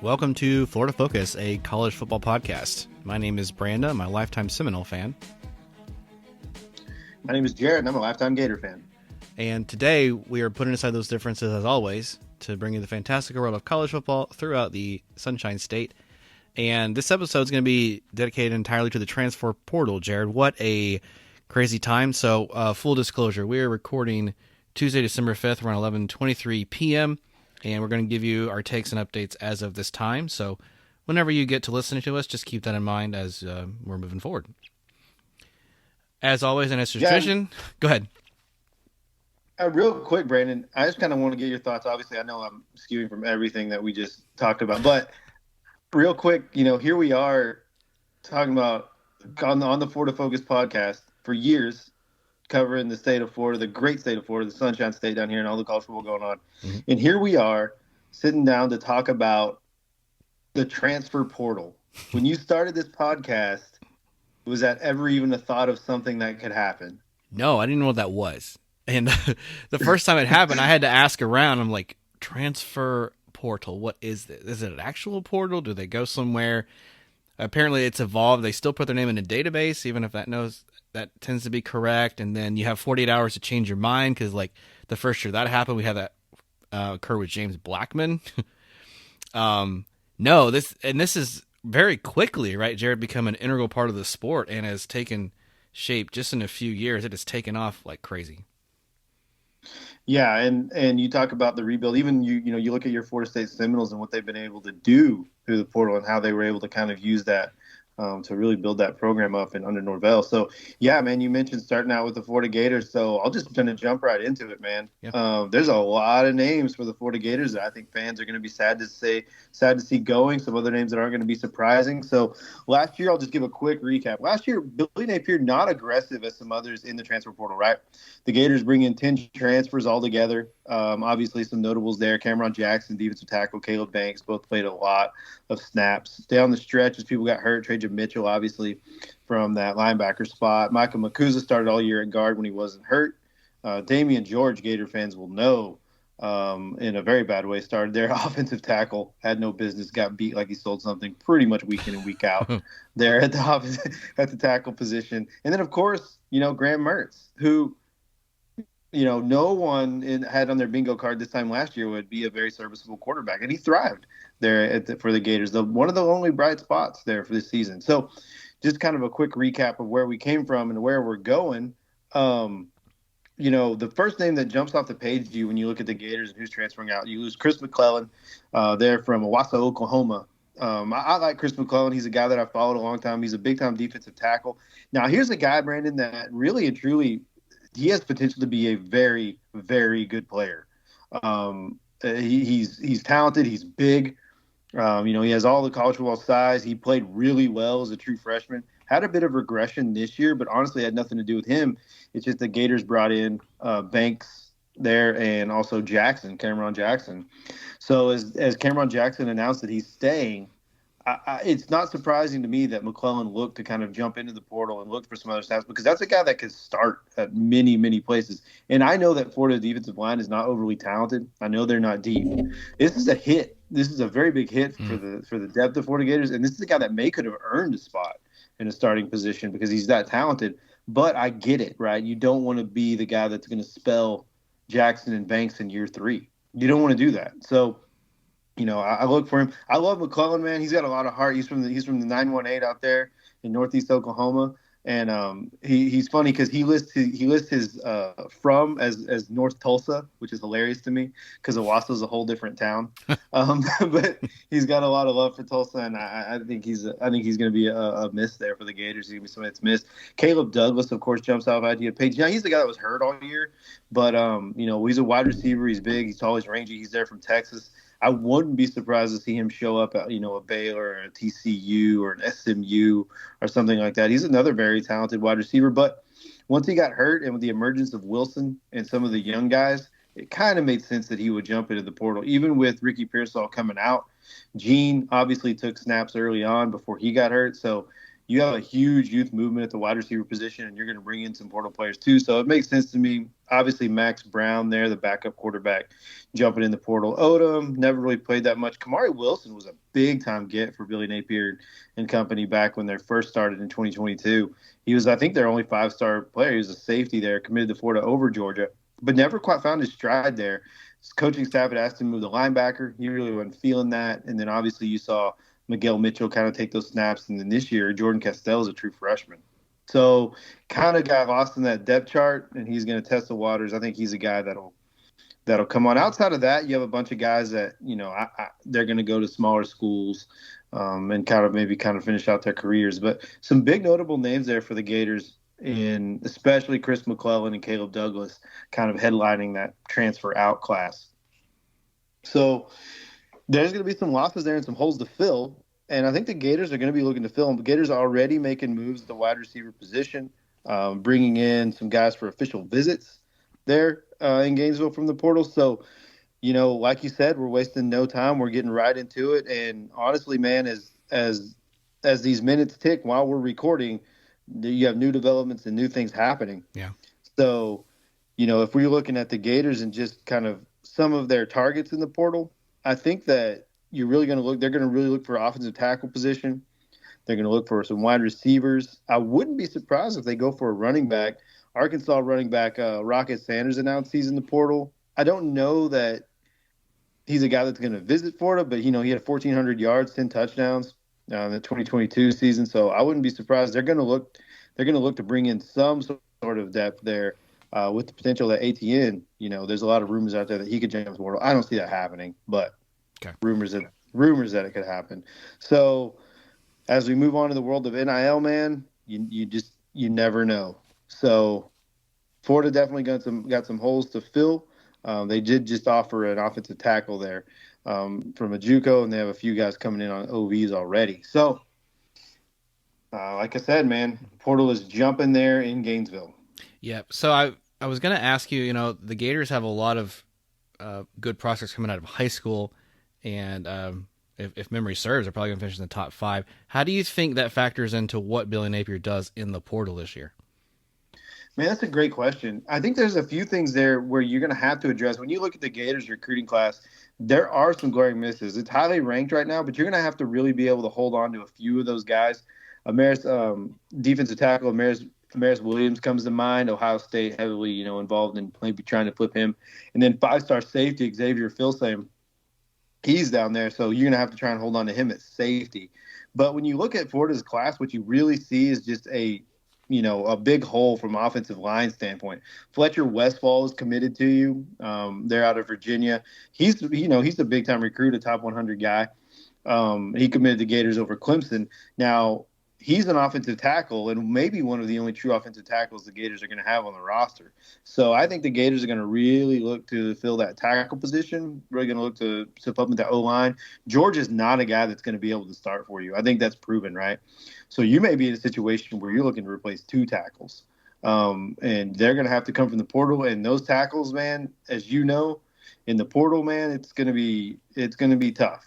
Welcome to Florida Focus, a college football podcast. My name is Branda. I'm a lifetime Seminole fan. My name is Jared, and I'm a lifetime Gator fan. And today we are putting aside those differences, as always, to bring you the fantastic world of college football throughout the Sunshine State. And this episode is going to be dedicated entirely to the transfer portal. Jared, what a crazy time. So full disclosure, we are recording Tuesday, December 5th around 11:23 p.m., and we're going to give you our takes and updates as of this time. So whenever you get to listening to us, just keep that in mind as we're moving forward. As always, and as tradition, go ahead. Real quick, Brandon, I just kind of want to get your thoughts. Obviously, I know I'm skewing from everything that we just talked about, but real quick, here we are talking about on the Florida Focus podcast for years, covering the state of Florida, the great state of Florida, the Sunshine State down here, and all the college football going on. Mm-hmm. And here we are sitting down to talk about the transfer portal. When you started this podcast, was that ever even a thought of something that could happen? No, I didn't know what that was. And the first time it happened, I had to ask around. I'm like, transfer portal, what is this? Is it an actual portal? Do they go somewhere? Apparently it's evolved. They still put their name in a database, even if that tends to be correct. And then you have 48 hours to change your mind, because like the first year that happened, we had that occur with James Blackman. This is very quickly, right, Jared, become an integral part of the sport and has taken shape just in a few years. It has taken off like crazy. Yeah, and you talk about the rebuild. Even you look at your Florida State Seminoles and what they've been able to do through the portal and how they were able to kind of use that to really build that program up and under Norvell. So, yeah, man, you mentioned starting out with the Florida Gators. So I'll just kind of jump right into it, man. Yeah. There's a lot of names for the Florida Gators that I think fans are going to be sad to see going. Some other names that aren't going to be surprising. So last year, I'll just give a quick recap. Last year, Billy Napier, not aggressive as some others in the transfer portal, right? The Gators bring in 10 transfers altogether. Obviously, some notables there. Cameron Jackson, defensive tackle, Caleb Banks, both played a lot of snaps. Down the stretch, as people got hurt, Trajan Mitchell, obviously, from that linebacker spot. Michael Makuza started all year at guard when he wasn't hurt. Damian George, Gator fans will know, in a very bad way, started their offensive tackle, had no business, got beat like he sold something pretty much week in and week out there at the tackle position. And then, of course, Graham Mertz, who – no one had on their bingo card this time last year would be a very serviceable quarterback, and he thrived there for the Gators. One of the only bright spots there for this season. So just kind of a quick recap of where we came from and where we're going. The first name that jumps off the page to you when you look at the Gators and who's transferring out, you lose Chris McClellan there from Owasso, Oklahoma. I like Chris McClellan. He's a guy that I've followed a long time. He's a big-time defensive tackle. Now, here's a guy, Brandon, that really and truly – he has potential to be a very, very good player. He's talented. He's big. He has all the college football size. He played really well as a true freshman. Had a bit of regression this year, but honestly had nothing to do with him. It's just the Gators brought in Banks there and also Cameron Jackson. So as Cameron Jackson announced that he's staying, it's not surprising to me that McClellan looked to kind of jump into the portal and look for some other snaps, because that's a guy that could start at many, many places. And I know that Florida's defensive line is not overly talented. I know they're not deep. This is a hit. This is a very big hit for the depth of Florida Gators. And this is a guy that could have earned a spot in a starting position because he's that talented. But I get it, right? You don't want to be the guy that's going to spell Jackson and Banks in year 3. You don't want to do that. So, I look for him. I love McClellan, man. He's got a lot of heart. He's from the 918 out there in Northeast Oklahoma, and he's funny because he lists his from as North Tulsa, which is hilarious to me because Owasso's a whole different town. But he's got a lot of love for Tulsa, and I think he's going to be a miss there for the Gators. He's going to be somebody that's missed. Caleb Douglas, of course, jumps out of idea page. Now he's the guy that was hurt all year, but he's a wide receiver. He's big. He's tall. He's rangy. He's there from Texas. I wouldn't be surprised to see him show up at, a Baylor or a TCU or an SMU or something like that. He's another very talented wide receiver. But once he got hurt and with the emergence of Wilson and some of the young guys, it kind of made sense that he would jump into the portal. Even with Ricky Pearsall coming out, Gene obviously took snaps early on before he got hurt. So, you have a huge youth movement at the wide receiver position, and you're going to bring in some portal players too. So it makes sense to me. Obviously, Max Brown there, the backup quarterback, jumping in the portal. Odom never really played that much. Kamari Wilson was a big time get for Billy Napier and company back when they first started in 2022. He was, I think, their only 5-star player. He was a safety there, committed to Florida over Georgia, but never quite found his stride there. His coaching staff had asked him to move the linebacker. He really wasn't feeling that. And then obviously you saw Miguel Mitchell kind of take those snaps. And then this year, Jordan Castell is a true freshman. So kind of got lost in that depth chart, and he's going to test the waters. I think he's a guy that'll come on. Outside of that, you have a bunch of guys that, they're going to go to smaller schools and kind of finish out their careers. But some big notable names there for the Gators, and especially Chris McClellan and Caleb Douglas kind of headlining that transfer out class. So there's going to be some losses there and some holes to fill. And I think the Gators are going to be looking to fill them. The Gators are already making moves at the wide receiver position, bringing in some guys for official visits there in Gainesville from the portal. So, like you said, we're wasting no time. We're getting right into it. And honestly, man, as these minutes tick while we're recording, you have new developments and new things happening. Yeah. So, if we're looking at the Gators and just kind of some of their targets in the portal, I think that they're going to really look for offensive tackle position. They're going to look for some wide receivers. I wouldn't be surprised if they go for a running back. Arkansas running back Rocket Sanders announced he's in the portal. I don't know that he's a guy that's going to visit Florida, but he had 1,400 yards, 10 touchdowns in the 2022 season. So I wouldn't be surprised. They're going to look to bring in some sort of depth there with the potential that ATN. There's a lot of rumors out there that he could jump the portal. I don't see that happening, but rumors that it could happen. So as we move on to the world of NIL, man, you never know. So Florida definitely got some holes to fill. They did just offer an offensive tackle there from a JUCO, and they have a few guys coming in on OVs already. So, like I said, man, portal is jumping there in Gainesville. Yep. So I was going to ask you, the Gators have a lot of good prospects coming out of high school, and if memory serves, they're probably going to finish in the top 5. How do you think that factors into what Billy Napier does in the portal this year? Man, that's a great question. I think there's a few things there where you're going to have to address. When you look at the Gators recruiting class, there are some glaring misses. It's highly ranked right now, but you're going to have to really be able to hold on to a few of those guys. Amaris, defensive tackle, Amaris Williams comes to mind. Ohio State heavily, involved in maybe trying to flip him. And then 5-star safety, Xavier Filsaime, he's down there, so you're going to have to try and hold on to him at safety. But when you look at Florida's class, what you really see is just a big hole from an offensive line standpoint. Fletcher Westfall is committed to you. They're out of Virginia. He's a big time recruit, a top 100 guy. He committed to Gators over Clemson. Now, he's an offensive tackle and maybe one of the only true offensive tackles the Gators are going to have on the roster. So I think the Gators are going to really look to fill that tackle position, really going to look to step up with the O-line. George is not a guy that's going to be able to start for you. I think that's proven, right? So you may be in a situation where you're looking to replace 2 tackles. And they're going to have to come from the portal. And those tackles, man, as you know, in the portal, man, it's going to be tough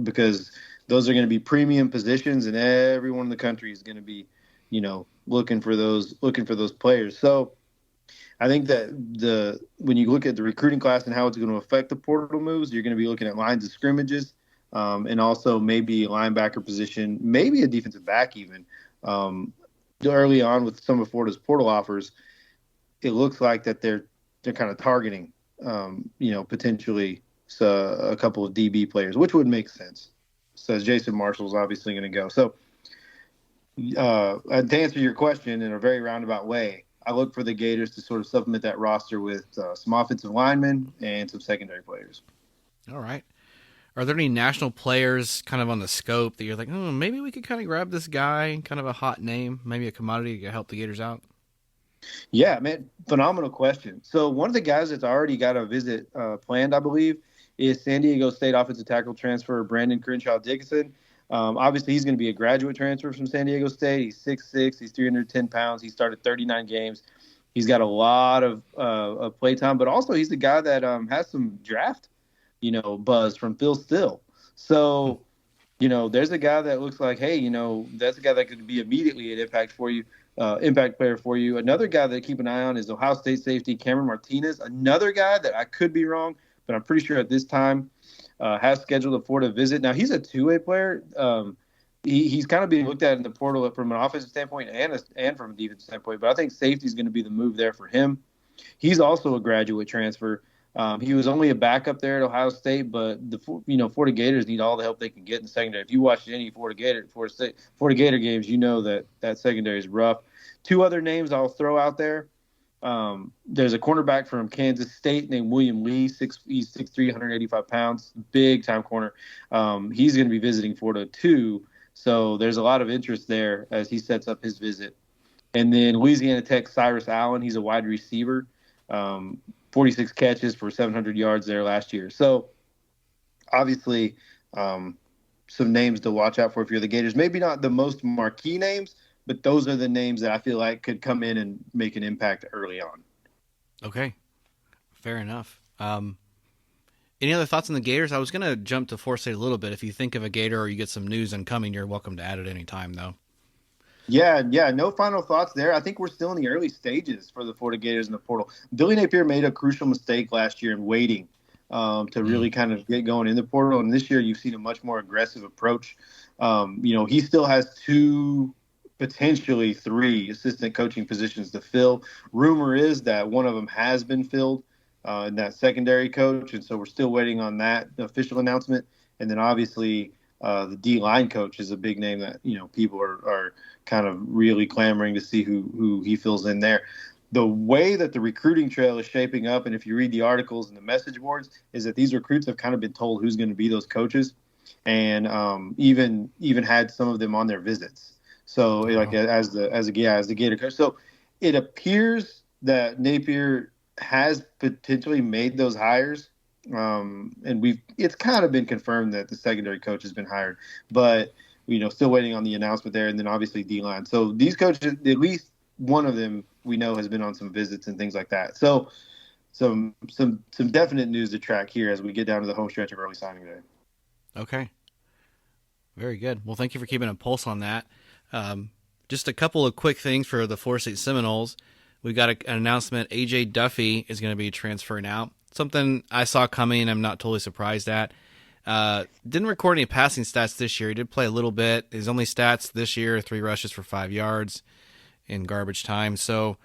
because those are going to be premium positions, and everyone in the country is going to be, looking for those players. So I think that when you look at the recruiting class and how it's going to affect the portal moves, you're going to be looking at lines of scrimmages, and also maybe a linebacker position, maybe a defensive back even. Early on with some of Florida's portal offers, it looks like that they're kind of targeting, potentially a couple of DB players, which would make sense. So Jason Marshall's obviously going to go. So to answer your question in a very roundabout way, I look for the Gators to sort of supplement that roster with some offensive linemen and some secondary players. All right. Are there any national players kind of on the scope that you're like, maybe we could kind of grab this guy, kind of a hot name, maybe a commodity to help the Gators out? Yeah, man, phenomenal question. So one of the guys that's already got a visit planned, I believe, is San Diego State offensive tackle transfer Brandon Crenshaw Dickinson. Obviously, he's going to be a graduate transfer from San Diego State. He's 6'6", he's 310 pounds. He started 39 games. He's got a lot of play time, but also he's the guy that has some draft, buzz from Phil Steele. So There's a guy that looks like, hey, that's a guy that could be immediately an impact player for you. Another guy that keep an eye on is Ohio State safety Cameron Martinez. Another guy that I could be wrong, but I'm pretty sure at this time has scheduled a Florida visit. Now he's a two-way player. He's kind of being looked at in the portal from an offensive standpoint and from a defensive standpoint. But I think safety is going to be the move there for him. He's also a graduate transfer. He was only a backup there at Ohio State, but Florida Gators need all the help they can get in the secondary. If you watch any Florida Gator games, you know that secondary is rough. Two other names I'll throw out there. There's a cornerback from Kansas State named William Lee. He's 6'3", 185 pounds, big time corner. He's going to be visiting Florida too, so there's a lot of interest there as he sets up his visit. And then Louisiana Tech Cyrus Allen, he's a wide receiver. 46 catches for 700 yards there last year. So obviously some names to watch out for if you're the Gators. Maybe not the most marquee names, but those are the names that I feel like could come in and make an impact early on. Okay, fair enough. Any other thoughts on the Gators? I was going to jump to Florida State a little bit. If you think of a Gator or you get some news incoming, you're welcome to add it any time, though. Yeah, no final thoughts there. I think we're still in the early stages for the Florida Gators in the portal. Billy Napier made a crucial mistake last year in waiting to really kind of get going in the portal. And this year you've seen a much more aggressive approach. He still has two, potentially three assistant coaching positions to fill. Rumor is that one of them has been filled in that secondary coach. And so we're still waiting on that official announcement. And then obviously the D-line coach is a big name that, people are kind of really clamoring to see who he fills in there. The way that the recruiting trail is shaping up, and if you read the articles and the message boards, is that these recruits have kind of been told who's going to be those coaches, and even had some of them on their visits. So like as the Gator coach. So it appears that Napier has potentially made those hires. And it's kind of been confirmed that the secondary coach has been hired, but still waiting on the announcement there. And then obviously D-line. So these coaches, at least one of them we know has been on some visits and things like that. So some definite news to track here as we get down to the home stretch of early signing day. Okay. Very good. Well, thank you for keeping a pulse on that. Just a couple of quick things for the Florida State Seminoles. We got an announcement. AJ Duffy is going to be transferring out. Something I saw coming. I'm not totally surprised at. Didn't record any passing stats this year. He did play a little bit. His only stats this year, 3 rushes for 5 yards in garbage time. So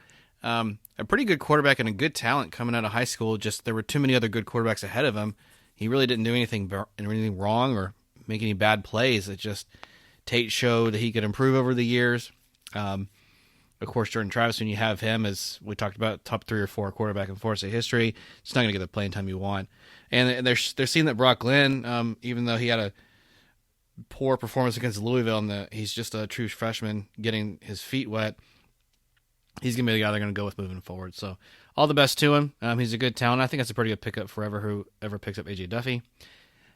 a pretty good quarterback and a good talent coming out of high school. Just there were too many other good quarterbacks ahead of him. He really didn't do anything wrong or make any bad plays. It just Tate showed that he could improve over the years. Of course, Jordan Travis, when you have him, as we talked about, top 3 or 4 quarterback in Florida State history, it's not going to get the playing time you want. And they're seeing that Brock Glenn, even though he had a poor performance against Louisville, and he's just a true freshman getting his feet wet, he's going to be the guy they're going to go with moving forward. So all the best to him. He's a good talent. I think that's a pretty good pickup for whoever picks up AJ Duffy.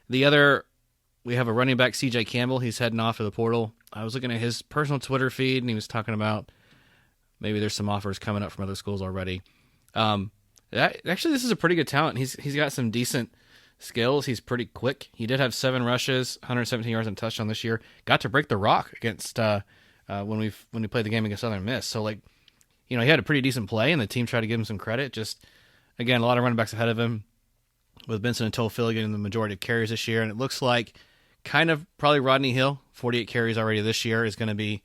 We have a running back, CJ Campbell. He's heading off to the portal. I was looking at his personal Twitter feed, and he was talking about maybe there's some offers coming up from other schools already. Actually, this is a pretty good talent. He's got some decent skills. He's pretty quick. He did have 7 rushes, 117 yards and a touchdown this year. Got to break the rock against when we played the game against Southern Miss. So he had a pretty decent play, and the team tried to give him some credit. Just again, a lot of running backs ahead of him, with Benson and Toafili getting the majority of carries this year, and it looks like kind of probably Rodney Hill, 48 carries already this year, is going to be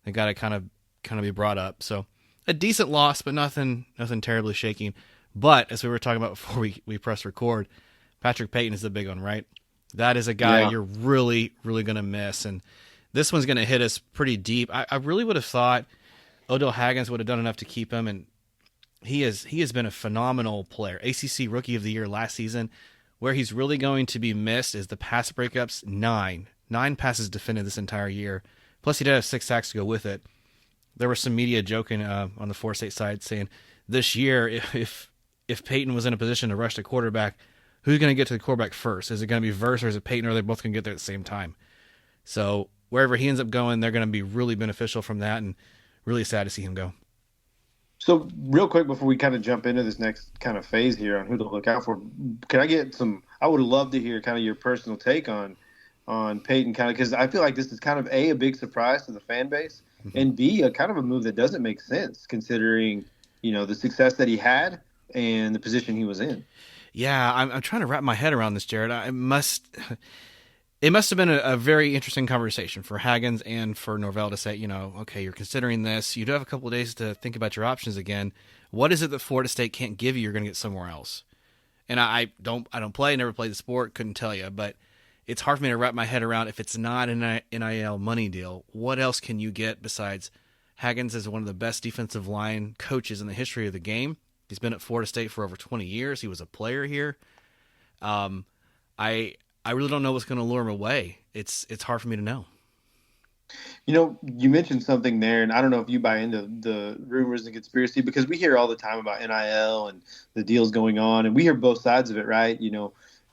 the guy to kind of be brought up. So a decent loss, but nothing terribly shaking. But as we were talking about before we press record, Patrick Payton is the big one, right? That is a guy you're really, really going to miss. And this one's going to hit us pretty deep. I really would have thought Odell Haggins would have done enough to keep him, and he has been a phenomenal player. ACC Rookie of the Year last season. Where he's really going to be missed is the pass breakups. 9 passes defended this entire year. Plus, he did have 6 sacks to go with it. There was some media joking on the Florida State side saying this year, if Peyton was in a position to rush the quarterback, who's going to get to the quarterback first? Is it going to be Verse or is it Peyton, or are they both going to get there at the same time? So wherever he ends up going, they're going to be really beneficial from that, and really sad to see him go. So real quick before we kind of jump into this next kind of phase here on who to look out for, can I get I would love to hear kind of your personal take on on Peyton, kind of because I feel like this is kind of a big surprise to the fan base, Mhm. and B, a kind of a move that doesn't make sense considering the success that he had and the position he was in. Yeah, I'm trying to wrap my head around this, Jared. It must have been a very interesting conversation for Haggins and for Norvell to say, okay, you're considering this. You do have a couple of days to think about your options again. What is it that Florida State can't give you? You're going to get somewhere else. And I don't play, never played the sport, couldn't tell you, but it's hard for me to wrap my head around if it's not an NIL money deal. What else can you get besides Haggins is one of the best defensive line coaches in the history of the game. He's been at Florida State for over 20 years. He was a player here. Um, I really don't know what's going to lure him away. It's hard for me to know. You mentioned something there, and I don't know if you buy into the rumors and conspiracy because we hear all the time about NIL and the deals going on, and we hear both sides of it, right?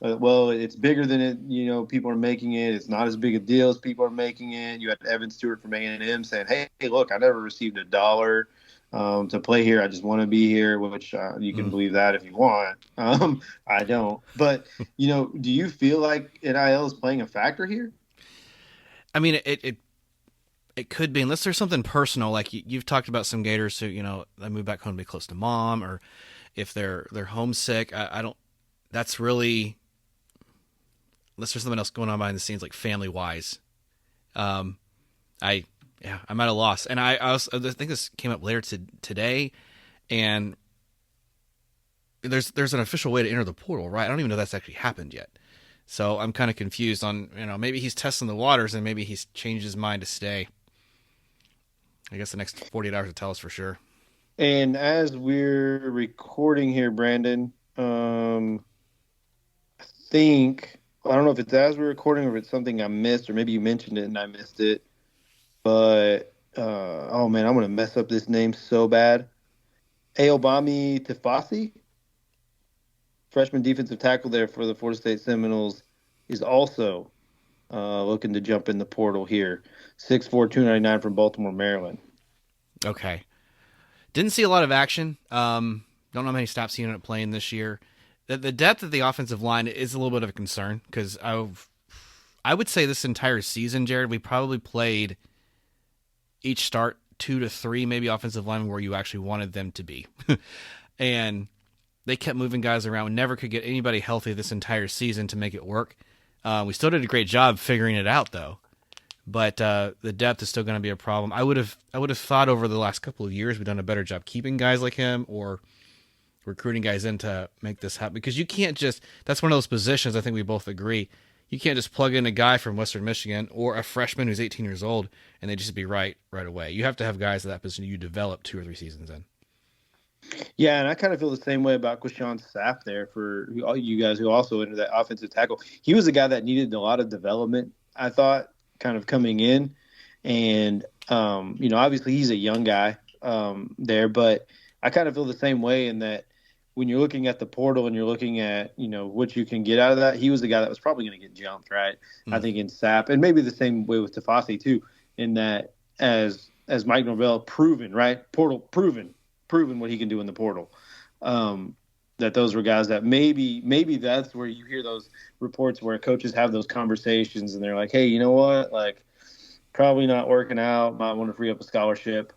Well, it's bigger than it. People are making it. It's not as big a deal as people are making it. You had Evan Stewart from A&M saying, "Hey, look, I never received $1 to play here. I just want to be here," which you can believe that if you want. I don't. But do you feel like NIL is playing a factor here? I mean, it could be, unless there's something personal, like you've talked about some Gators who they move back home to be close to mom, or if they're homesick. I don't. That's really, unless there's something else going on behind the scenes, like family wise. I I'm at a loss, and I think this came up later today, and there's an official way to enter the portal, right? I don't even know that's actually happened yet. So I'm kind of confused on, maybe he's testing the waters and maybe he's changed his mind to stay. I guess the next 48 hours will tell us for sure. And as we're recording here, Brandon, I think I don't know if it's as we're recording or if it's something I missed, or maybe you mentioned it and I missed it. But oh man, I'm gonna mess up this name so bad. Aobami Tafasi, freshman defensive tackle there for the Florida State Seminoles, is also looking to jump in the portal here. 6'4", 299 from Baltimore, Maryland. Okay. Didn't see a lot of action. Don't know how many snaps he ended up playing this year. The depth of the offensive line is a little bit of a concern because I would say this entire season, Jared, we probably played each start 2 to 3 maybe offensive linemen where you actually wanted them to be. And they kept moving guys around. We never could get anybody healthy this entire season to make it work. We still did a great job figuring it out, though. But the depth is still going to be a problem. I would have thought over the last couple of years we've done a better job keeping guys like him or recruiting guys in to make this happen. Because you can't just – that's one of those positions I think we both agree. You can't just plug in a guy from Western Michigan or a freshman who's 18 years old and they just be right away. You have to have guys at that position you develop 2 or 3 seasons in. Yeah, and I kind of feel the same way about Quashon Sapp there for all you guys who also entered that offensive tackle. He was a guy that needed a lot of development, I thought, kind of coming in. And, obviously he's a young guy there, but I kind of feel the same way in that when you're looking at the portal and you're looking at, what you can get out of that, he was the guy that was probably going to get jumped, right? I think in Sapp, and maybe the same way with Tafasi too, in that as Mike Norvell proven, right? Portal proven what he can do in the portal. That those were guys that maybe that's where you hear those reports where coaches have those conversations and they're like, hey, you know what? Like, probably not working out. Might want to free up a scholarship.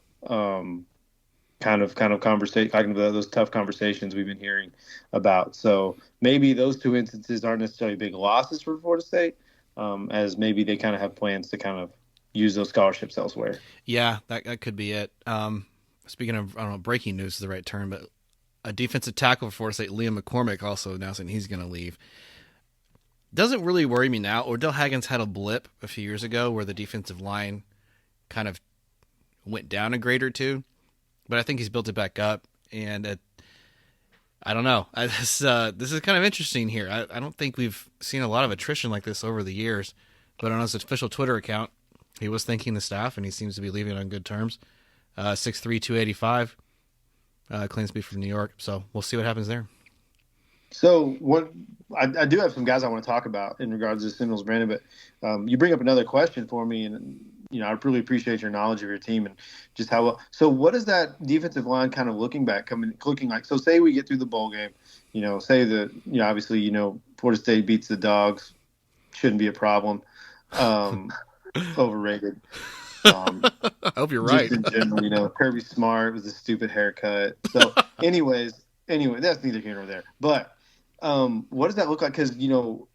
Kind of conversation, kind of those tough conversations we've been hearing about. So maybe those 2 instances aren't necessarily big losses for Florida State, as maybe they kind of have plans to kind of use those scholarships elsewhere. Yeah, that could be it. Speaking of, I don't know, breaking news is the right term, but a defensive tackle for Florida State, Liam McCormick, also announcing he's going to leave. Doesn't really worry me now. Odell Haggins had a blip a few years ago where the defensive line kind of went down a grade or two, but I think he's built it back up. And I don't know. This is kind of interesting here. I don't think we've seen a lot of attrition like this over the years, but on his official Twitter account, he was thanking the staff, and he seems to be leaving on good terms. 6'3", 285, claims to be from New York. So we'll see what happens there. So what I do have some guys I want to talk about in regards to Seminoles, Brandon, but you bring up another question for me, and I really appreciate your knowledge of your team and just how well. So what is that defensive line kind of looking like? So say we get through the bowl game, say that obviously Florida State beats the Dogs, shouldn't be a problem. Um, Overrated. I hope you're Just right. in general, Kirby Smart with a stupid haircut. So, anyway, that's neither here nor there. But what does that look like? Because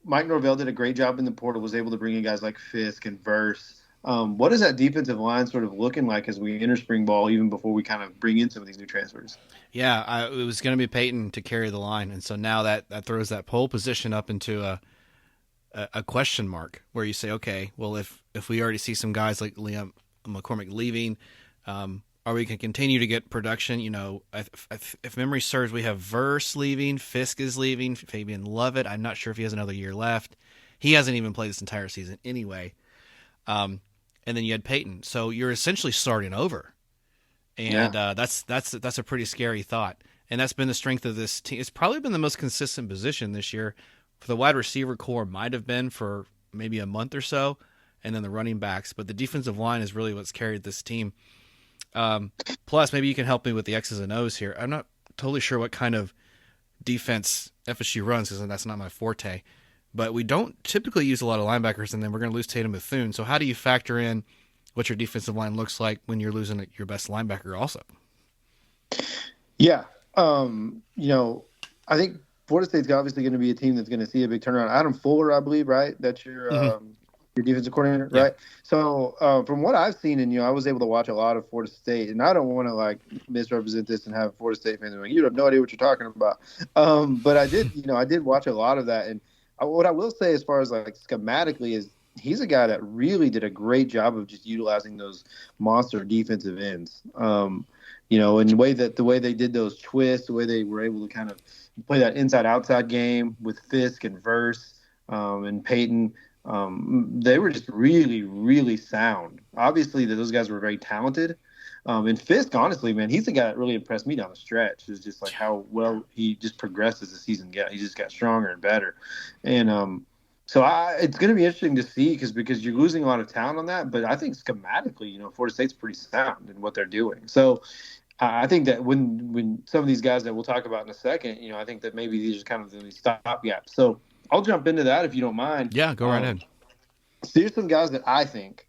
Mike Norvell did a great job in the portal, was able to bring in guys like Fisk and Verse. What is that defensive line sort of looking like as we enter spring ball, even before we kind of bring in some of these new transfers? Yeah, it was going to be Peyton to carry the line, and so now that throws that pole position up into a question mark where you say, okay, well, if we already see some guys like Liam McCormick leaving, are we going to continue to get production? If memory serves, we have Verse leaving, Fisk is leaving, Fabian Lovett. I'm not sure if he has another year left. He hasn't even played this entire season anyway. And then you had Peyton, so you're essentially starting over, and that's a pretty scary thought. And that's been the strength of this team. It's probably been the most consistent position this year. For the wide receiver core, might have been for maybe a month or so, and then the running backs. But the defensive line is really what's carried this team. Plus, maybe you can help me with the X's and O's here. I'm not totally sure what kind of defense FSU runs because that's not my forte. But we don't typically use a lot of linebackers, and then we're going to lose Tatum Bethune. So how do you factor in what your defensive line looks like when you're losing your best linebacker also? Yeah. I think Florida State's obviously going to be a team that's going to see a big turnaround. Adam Fuller, I believe, right? That's your defensive coordinator, Yeah. right? So from what I've seen, and I was able to watch a lot of Florida State, and I don't want to misrepresent this and have Florida State fans like, you have no idea what you're talking about. But I did watch a lot of that, and what I will say as far as schematically is he's a guy that really did a great job of just utilizing those monster defensive ends. And the way they did those twists, the way they were able to kind of play that inside-outside game with Fisk and Verse and Peyton, they were just really, really sound. Obviously, those guys were very talented. And Fisk, honestly, man, he's the guy that really impressed me down the stretch. It's just how well he just progressed as the season got. He just got stronger and better. And so it's going to be interesting to see because you're losing a lot of talent on that. But I think schematically, Florida State's pretty sound in what they're doing. So I think that when some of these guys that we'll talk about in a second, I think that maybe these are kind of the stopgaps. So I'll jump into that if you don't mind. Yeah, go right ahead. So here's some guys that I think,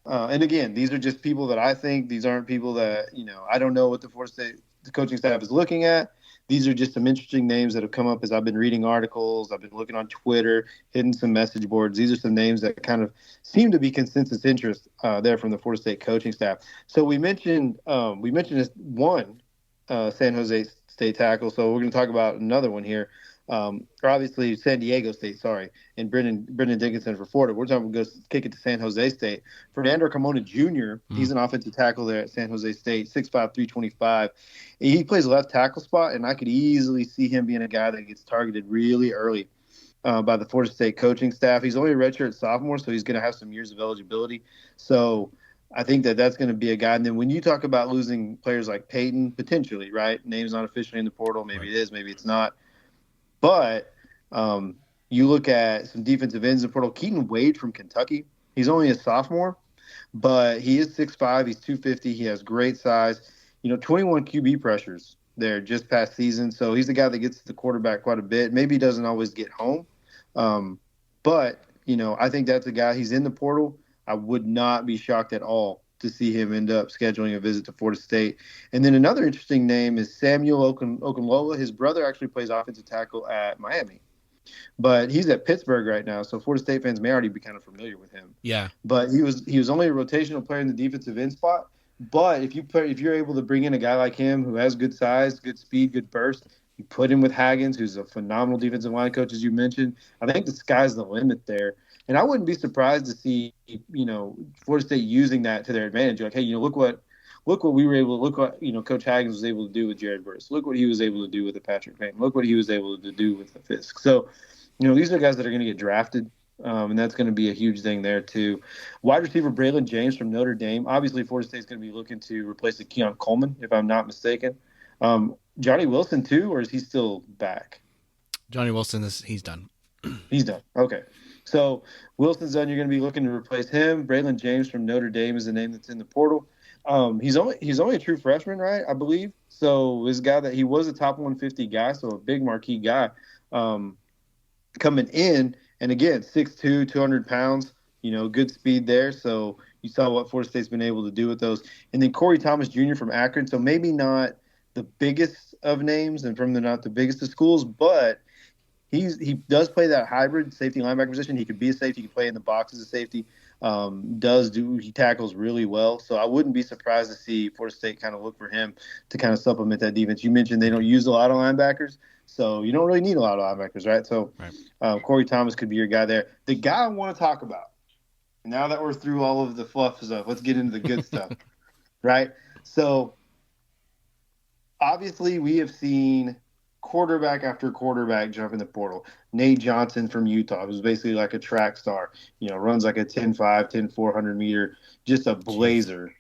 and again, these are just people that I think. These aren't people that, I don't know what the Florida State coaching staff is looking at. These are just some interesting names that have come up as I've been reading articles. I've been looking on Twitter, hitting some message boards. These are some names that kind of seem to be consensus interest there from the Florida State coaching staff. So we mentioned this one San Jose State tackle. So we're going to talk about another one here. Or obviously San Diego State, sorry, and Brendan Dickinson for Florida. We're talking about kick it to San Jose State. Fernando Carmona Jr., he's an offensive tackle there at San Jose State, 6'5", 325. He plays left tackle spot, and I could easily see him being a guy that gets targeted really early by the Florida State coaching staff. He's only a redshirt sophomore, so he's going to have some years of eligibility. So I think that that's going to be a guy. And then when you talk about losing players like Peyton, potentially, right? Name's not officially in the portal. Maybe it is, maybe it's not. But you look at some defensive ends in the portal. Keaton Wade from Kentucky. He's only a sophomore, but he is 6'5". He's 250. He has great size. 21 QB pressures there just past season. So he's the guy that gets to the quarterback quite a bit. Maybe he doesn't always get home. But I think that's a guy. He's in the portal. I would not be shocked at all to see him end up scheduling a visit to Florida State. And then another interesting name is Samuel Okunlola. His brother actually plays offensive tackle at Miami, but he's at Pittsburgh right now. So Florida State fans may already be kind of familiar with him. Yeah. But he was only a rotational player in the defensive end spot. But if you're able to bring in a guy like him who has good size, good speed, good burst, you put him with Haggins, who's a phenomenal defensive line coach, as you mentioned. I think the sky's the limit there. And I wouldn't be surprised to see, Florida State using that to their advantage. Like, hey, look what we were able to look what Coach Haggins was able to do with Jared Verse. Look what he was able to do with the Patrick Payne. Look what he was able to do with the Fisk. So, these are guys that are going to get drafted, and that's going to be a huge thing there too. Wide receiver Braylon James from Notre Dame. Obviously, Florida State's going to be looking to replace the Keon Coleman, if I'm not mistaken. Johnny Wilson too, or is he still back? Johnny Wilson he's done. He's done. Okay. So Wilson's done. You're going to be looking to replace him. Braylon James from Notre Dame is the name that's in the portal. He's only a true freshman, right? I believe. So this guy he was a top 150 guy, so a big marquee guy coming in. And again, 6'2", 200 pounds. good speed there. So you saw what Florida State's been able to do with those. And then Corey Thomas Jr. from Akron. So maybe not the biggest of names and from not the biggest of schools, but he does play that hybrid safety linebacker position. He could be a safety, he could play in the box as a safety. He tackles really well. So I wouldn't be surprised to see Florida State kind of look for him to kind of supplement that defense. You mentioned they don't use a lot of linebackers, so you don't really need a lot of linebackers, right? So Corey Thomas could be your guy there. The guy I want to talk about, now that we're through all of the fluff stuff, let's get into the good stuff, right? So obviously we have seen quarterback after quarterback jump in the portal. Nate Johnson from Utah, who's basically like a track star, runs like a 10.5, 10.400 meter, just a blazer.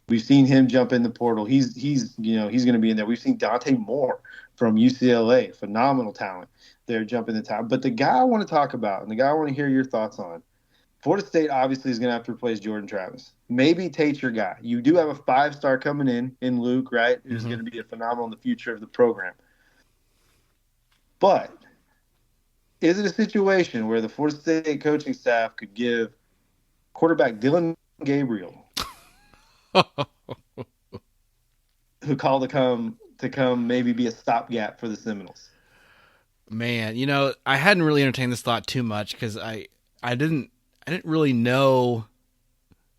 We've seen him jump in the portal. He's going to be in there. We've seen Dante Moore from UCLA, phenomenal talent. They're jumping the top. But the guy I want to talk about, and the guy I want to hear your thoughts on, Florida State obviously is going to have to replace Jordan Travis. Maybe Tate's your guy. You do have a 5-star coming in Luke, right? Who's going to be a phenomenal in the future of the program. But is it a situation where the Florida State coaching staff could give quarterback Dylan Gabriel, who called to come maybe be a stopgap for the Seminoles? Man, I hadn't really entertained this thought too much because I didn't really know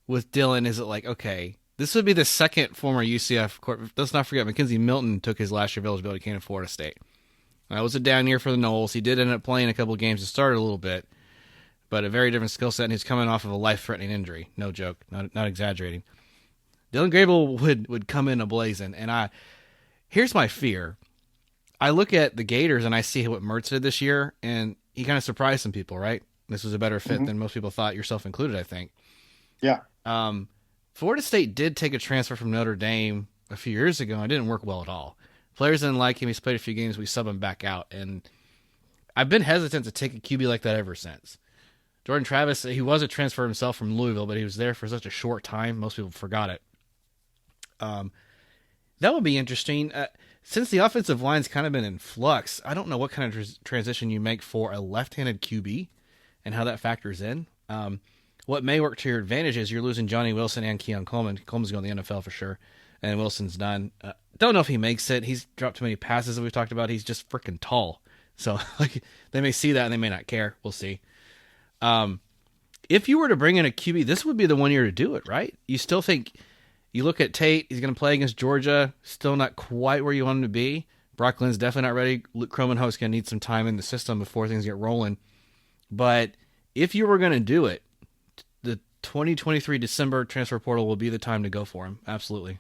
with Dylan. Is it like, okay, this would be the second former UCF court. Let's not forget Mackenzie Milton took his last year of eligibility came to Florida State. That was a down year for the Noles. He did end up playing a couple of games to start a little bit, but a very different skill set, and he's coming off of a life-threatening injury. No joke, not exaggerating. Dylan Gabriel would come in ablazing, and here's my fear. I look at the Gators, and I see what Mertz did this year, and he kind of surprised some people, right? This was a better fit than most people thought, yourself included, I think. Yeah. Florida State did take a transfer from Notre Dame a few years ago, and it didn't work well at all. Players didn't like him. He's played a few games. We sub him back out. And I've been hesitant to take a QB like that ever since. Jordan Travis, he was a transfer himself from Louisville, but he was there for such a short time. Most people forgot it. That would be interesting. Since the offensive line's kind of been in flux, I don't know what kind of transition you make for a left-handed QB and how that factors in. What may work to your advantage is you're losing Johnny Wilson and Keon Coleman. Coleman's going to the NFL for sure, and Wilson's done. Don't know if he makes it. He's dropped too many passes that we've talked about. He's just freaking tall. So they may see that and they may not care. We'll see. If you were to bring in a QB, this would be the one year to do it, right? You still think, you look at Tate, he's going to play against Georgia, still not quite where you want him to be. Brock Lynn's definitely not ready. Luke Kromenhoek's going to need some time in the system before things get rolling. But if you were going to do it, the 2023 December transfer portal will be the time to go for him. Absolutely.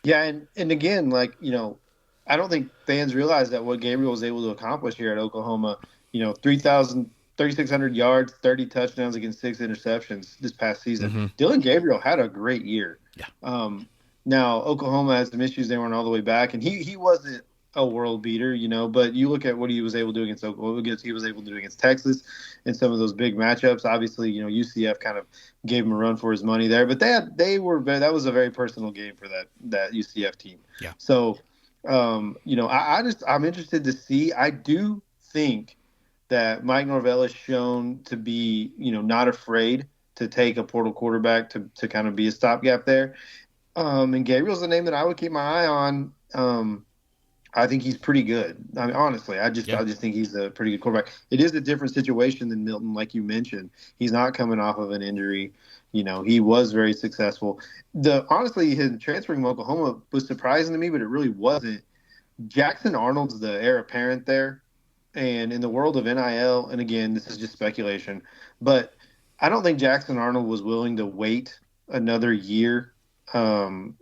Yeah, and again, I don't think fans realize that what Gabriel was able to accomplish here at Oklahoma, 3,600 yards, 30 touchdowns against 6 interceptions this past season. Dylan Gabriel had a great year. Yeah. Now, Oklahoma has some issues. They weren't all the way back, and he wasn't a world beater, but you look at what he was able to do against Oklahoma, he was able to do against Texas in some of those big matchups. Obviously, UCF kind of gave him a run for his money there, but that was a very personal game for that UCF team. Yeah. So, I'm interested to see. I do think that Mike Norvell has shown to be, not afraid to take a portal quarterback to kind of be a stopgap there. And Gabriel's a name that I would keep my eye on. I think he's pretty good. I mean, honestly, I just think he's a pretty good quarterback. It is a different situation than Milton, like you mentioned. He's not coming off of an injury. He was very successful. Honestly, his transferring from Oklahoma was surprising to me, but it really wasn't. Jackson Arnold's the heir apparent there. And in the world of NIL, and again, this is just speculation, but I don't think Jackson Arnold was willing to wait another year as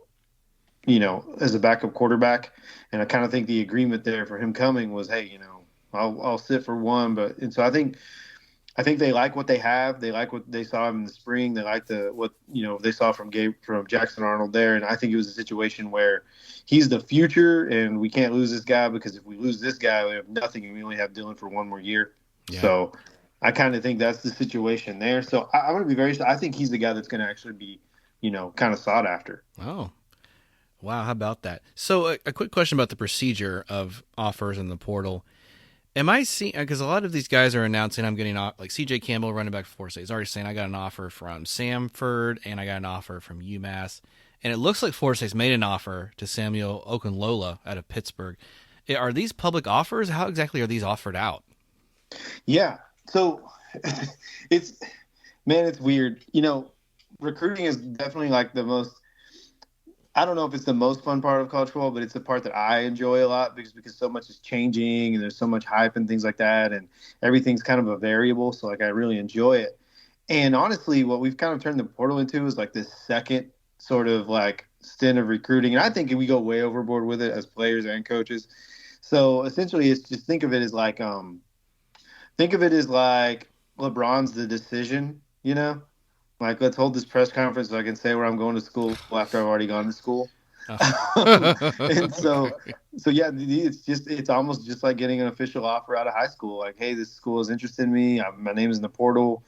a backup quarterback. And I kind of think the agreement there for him coming was, hey, I'll sit for one. And so I think they like what they have. They like what they saw in the spring. They like what they saw from Jackson Arnold there. And I think it was a situation where he's the future and we can't lose this guy, because if we lose this guy, we have nothing and we only have Dylan for one more year. Yeah. So I kind of think that's the situation there. So I'm going to be I think he's the guy that's going to actually be, kind of sought after. Oh, wow. How about that? So a quick question about the procedure of offers in the portal. Am I seeing, because a lot of these guys are announcing I'm getting off, like CJ Campbell, running back for Forsyth, is already saying I got an offer from Samford and I got an offer from UMass. And it looks like Forsyth's made an offer to Samuel Okunlola out of Pittsburgh. Are these public offers? How exactly are these offered out? Yeah. So it's man, it's weird. Recruiting is definitely like the most. I don't know if it's the most fun part of college football, but it's the part that I enjoy a lot because so much is changing and there's so much hype and things like that, and everything's kind of a variable. So like I really enjoy it. And honestly, what we've kind of turned the portal into is like this second sort of like stint of recruiting, and I think we go way overboard with it as players and coaches. So essentially, it's just think of it as like LeBron's the decision, Like, let's hold this press conference so I can say where I'm going to school after I've already gone to school. And so, Okay. so yeah, it's almost just like getting an official offer out of high school. Like, hey, this school is interested in me. My name is in the portal.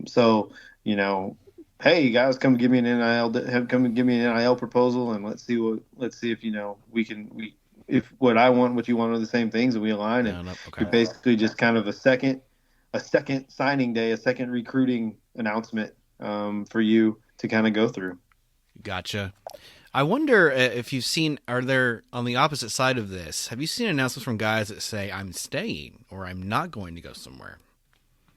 So, you know, hey, you guys, come give me an NIL proposal, and let's see if if what I want, what you want are the same things, and we align. And No, no, okay. you're basically just kind of a second signing day, a second recruiting announcement for you to kind of go through. Gotcha. I wonder if you've seen, are there, on the opposite side of this, have you seen announcements from guys that say, I'm staying or I'm not going to go somewhere?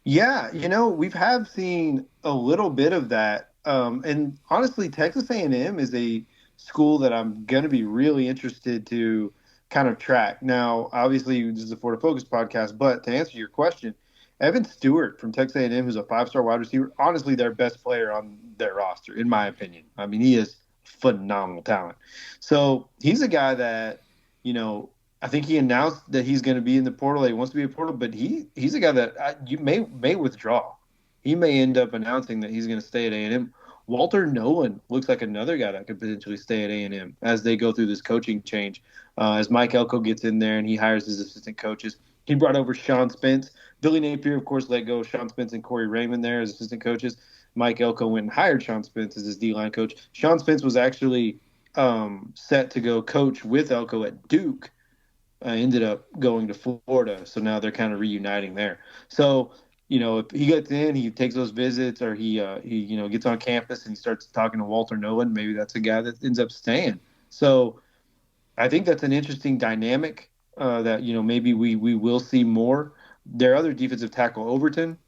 Yeah, we've have seen a little bit of that. And honestly, Texas A&M is a school that I'm going to be really interested to kind of track. Now, obviously, this is a Florida Focus podcast, but to answer your question, Evan Stewart from Texas A&M, who's a five-star wide receiver, honestly, their best player on their roster, in my opinion. I mean, he is phenomenal talent. So he's a guy that, you know, I think he announced that he's going to be in the portal. He wants to be a portal, but he's a guy that you may withdraw. He may end up announcing that he's going to stay at A&M. Walter Nolan looks like another guy that could potentially stay at A&M as they go through this coaching change. As Mike Elko gets in there and he hires his assistant coaches, he brought over Sean Spence. Billy Napier, of course, let go of Sean Spence and Corey Raymond there as assistant coaches. Mike Elko went and hired Sean Spence as his D-line coach. Sean Spence was actually set to go coach with Elko at Duke. Ended up going to Florida, so now they're kind of reuniting there. So, if he gets in, he takes those visits, or he gets on campus and he starts talking to Walter Nolan. Maybe that's a guy that ends up staying. So, I think that's an interesting dynamic that maybe we will see more. Their other defensive tackle, Overton,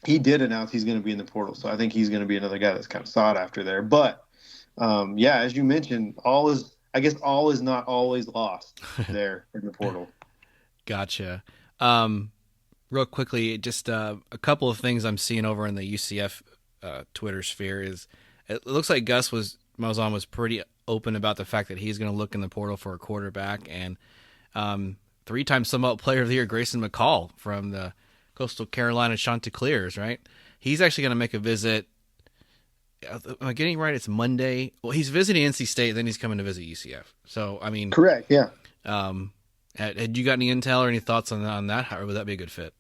he did announce he's going to be in the portal, so I think he's going to be another guy that's kind of sought after there. But yeah, as you mentioned, all is not always lost there in the portal. Gotcha. Real quickly, just a couple of things I'm seeing over in the UCF Twitter sphere is it looks like Malzahn was pretty open about the fact that he's going to look in the portal for a quarterback, and three-time Sunbelt Player of the Year Grayson McCall from the Coastal Carolina Chanticleers, right? He's actually going to make a visit. Am I getting it right? It's Monday. Well, he's visiting NC State, then he's coming to visit UCF. So, I mean, Correct. Yeah. Had you got any intel or any thoughts on that? How would that be a good fit?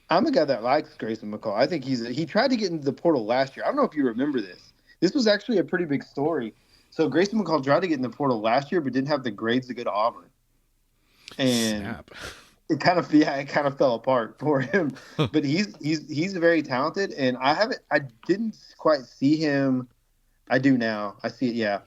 I'm a guy that likes Grayson McCall. I think he tried to get into the portal last year. I don't know if you remember this. This was actually a pretty big story. So Grayson McCall tried to get in the portal last year, but didn't have the grades to go to Auburn. And Snap. it kind of fell apart for him. But he's very talented, and I didn't quite see him. I do now. I see it. Yeah.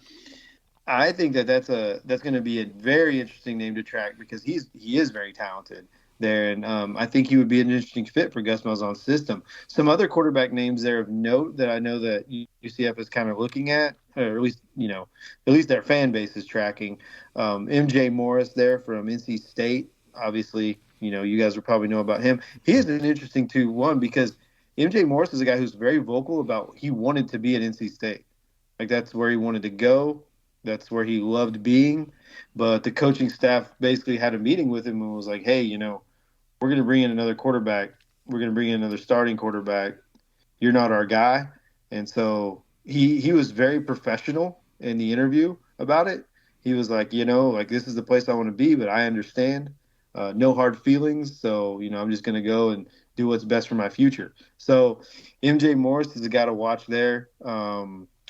I think that's going to be a very interesting name to track because he is very talented there, and I think he would be an interesting fit for Gus Malzahn's system. Some other quarterback names there of note that I know that UCF is kind of looking at, or at least their fan base is tracking. MJ Morris there from NC State, obviously, you guys will probably know about him. He is an interesting 2-1 because MJ Morris is a guy who's very vocal about he wanted to be at NC State, like that's where he wanted to go. That's where he loved being. But the coaching staff basically had a meeting with him and was like, hey, we're going to bring in another quarterback. We're going to bring in another starting quarterback. You're not our guy. And so he was very professional in the interview about it. He was like, this is the place I want to be, but I understand. No hard feelings. So, I'm just going to go and do what's best for my future. So MJ Morris is a guy to watch there.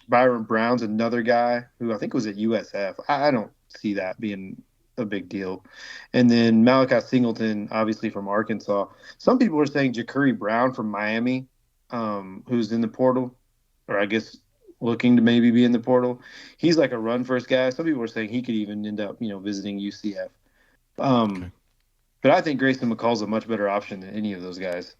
Byron Brown's another guy who I think was at USF. I don't see that being a big deal. And then Malachi Singleton, obviously from Arkansas. Some people are saying Ja'Cory Brown from Miami, who's in the portal, or I guess looking to maybe be in the portal. He's like a run first guy. Some people are saying he could even end up, visiting UCF. Okay. But I think Grayson McCall's a much better option than any of those guys.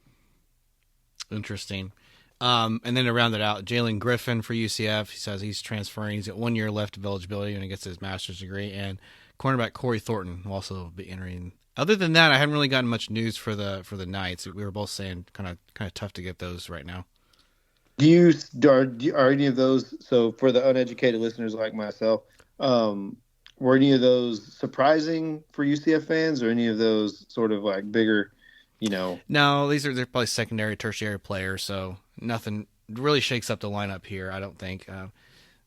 Interesting. And then to round it out, Jalen Griffin for UCF. He says he's transferring. He's got 1 year left of eligibility when he gets his master's degree. And cornerback Corey Thornton will also be entering. Other than that, I haven't really gotten much news for the Knights. We were both saying kind of tough to get those right now. Are any of those, so for the uneducated listeners like myself, were any of those surprising for UCF fans, or any of those sort of like bigger, No, they're probably secondary, tertiary players, so nothing really shakes up the lineup here, I don't think.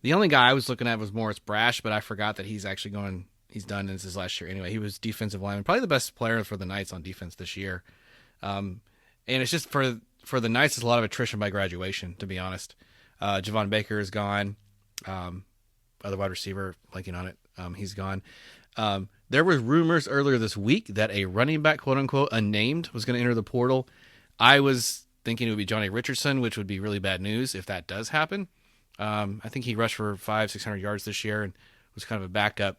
The only guy I was looking at was Morris Brash, but I forgot that he's actually he's done this his last year anyway. He was defensive lineman, probably the best player for the Knights on defense this year. And it's just for the Knights, it's a lot of attrition by graduation, to be honest. Javon Baker is gone. Other wide receiver, blanking on it, he's gone. There were rumors earlier this week that a running back, quote unquote, unnamed, was going to enter the portal. I was thinking it would be Johnny Richardson, which would be really bad news if that does happen. I think he rushed for 500-600 yards this year and was kind of a backup,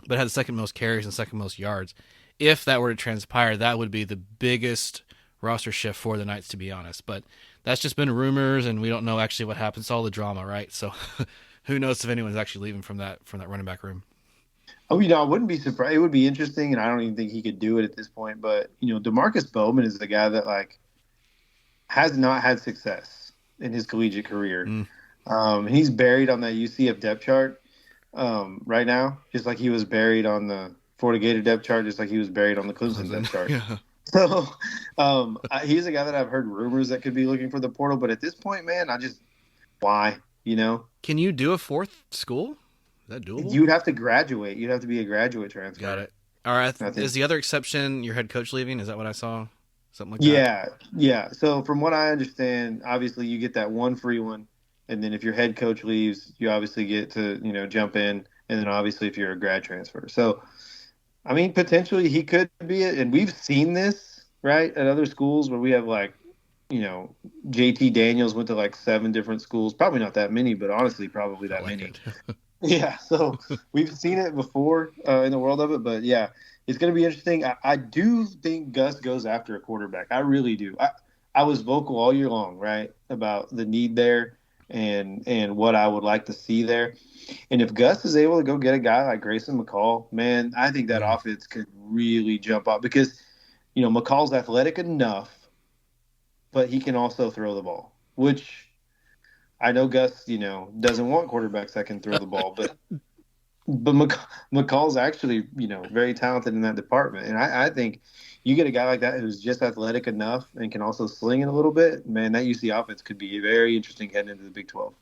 but had the second most carries and second most yards. If that were to transpire, that would be the biggest roster shift for the Knights, to be honest. But that's just been rumors, and we don't know actually what happens to all the drama, right? So who knows if anyone's actually leaving from that running back room. Oh, I wouldn't be surprised. It would be interesting, and I don't even think he could do it at this point. But Demarcus Bowman is the guy that has not had success in his collegiate career. He's buried on that UCF depth chart right now, just like he was buried on the Florida Gator depth chart, just like he was buried on the Clemson depth chart. Yeah. So he's a guy that I've heard rumors that could be looking for the portal. But at this point, man, why? Can you do a fourth school? Is that doable? You would have to graduate. You'd have to be a graduate transfer. Got it. All right. Is the other exception your head coach leaving? Is that what I saw? Something like that? Yeah. So from what I understand, obviously you get that one free one. And then if your head coach leaves, you obviously get to, jump in. And then obviously if you're a grad transfer. So, I mean, potentially he could be it. And we've seen this, right, at other schools where we have JT Daniels went to 7 different schools. Probably not that many, but honestly, probably that many. Yeah, so we've seen it before in the world of it, but yeah, it's going to be interesting. I do think Gus goes after a quarterback. I really do. I was vocal all year long, right, about the need there and what I would like to see there. And if Gus is able to go get a guy like Grayson McCall, man, I think that offense could really jump up because, McCall's athletic enough, but he can also throw the ball, which – I know Gus, doesn't want quarterbacks that can throw the ball, but McCall's actually, very talented in that department. And I think you get a guy like that who's just athletic enough and can also sling it a little bit, man, that UC offense could be very interesting heading into the Big 12.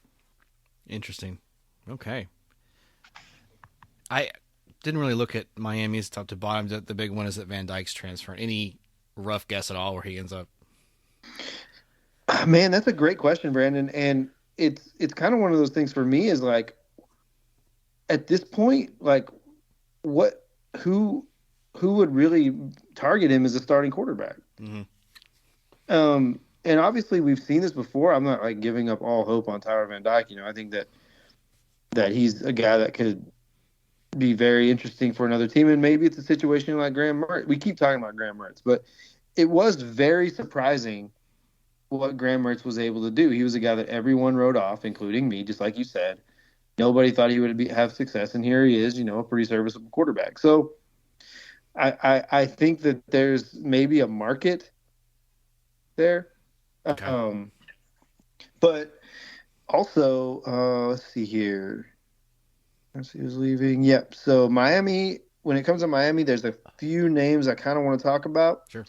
Interesting. Okay. I didn't really look at Miami's top to bottom. The big one is that Van Dyke's transfer. Any rough guess at all where he ends up? Man, that's a great question, Brandon. And it's kind of one of those things for me is at this point, who would really target him as a starting quarterback? Mm-hmm. And obviously we've seen this before. I'm not giving up all hope on Tyler Van Dyke. I think that he's a guy that could be very interesting for another team. And maybe it's a situation like Graham Mertz. We keep talking about Graham Mertz, but it was very surprising what Graham Mertz was able to do. He was a guy that everyone wrote off, including me, just like you said. Nobody thought he would have success, and here he is, a pretty serviceable quarterback. So I think that there's maybe a market there. Okay. But also, let's see here. Let's see who's leaving. Yep. So Miami, when it comes to Miami, there's a few names I kind of want to talk about. Sure.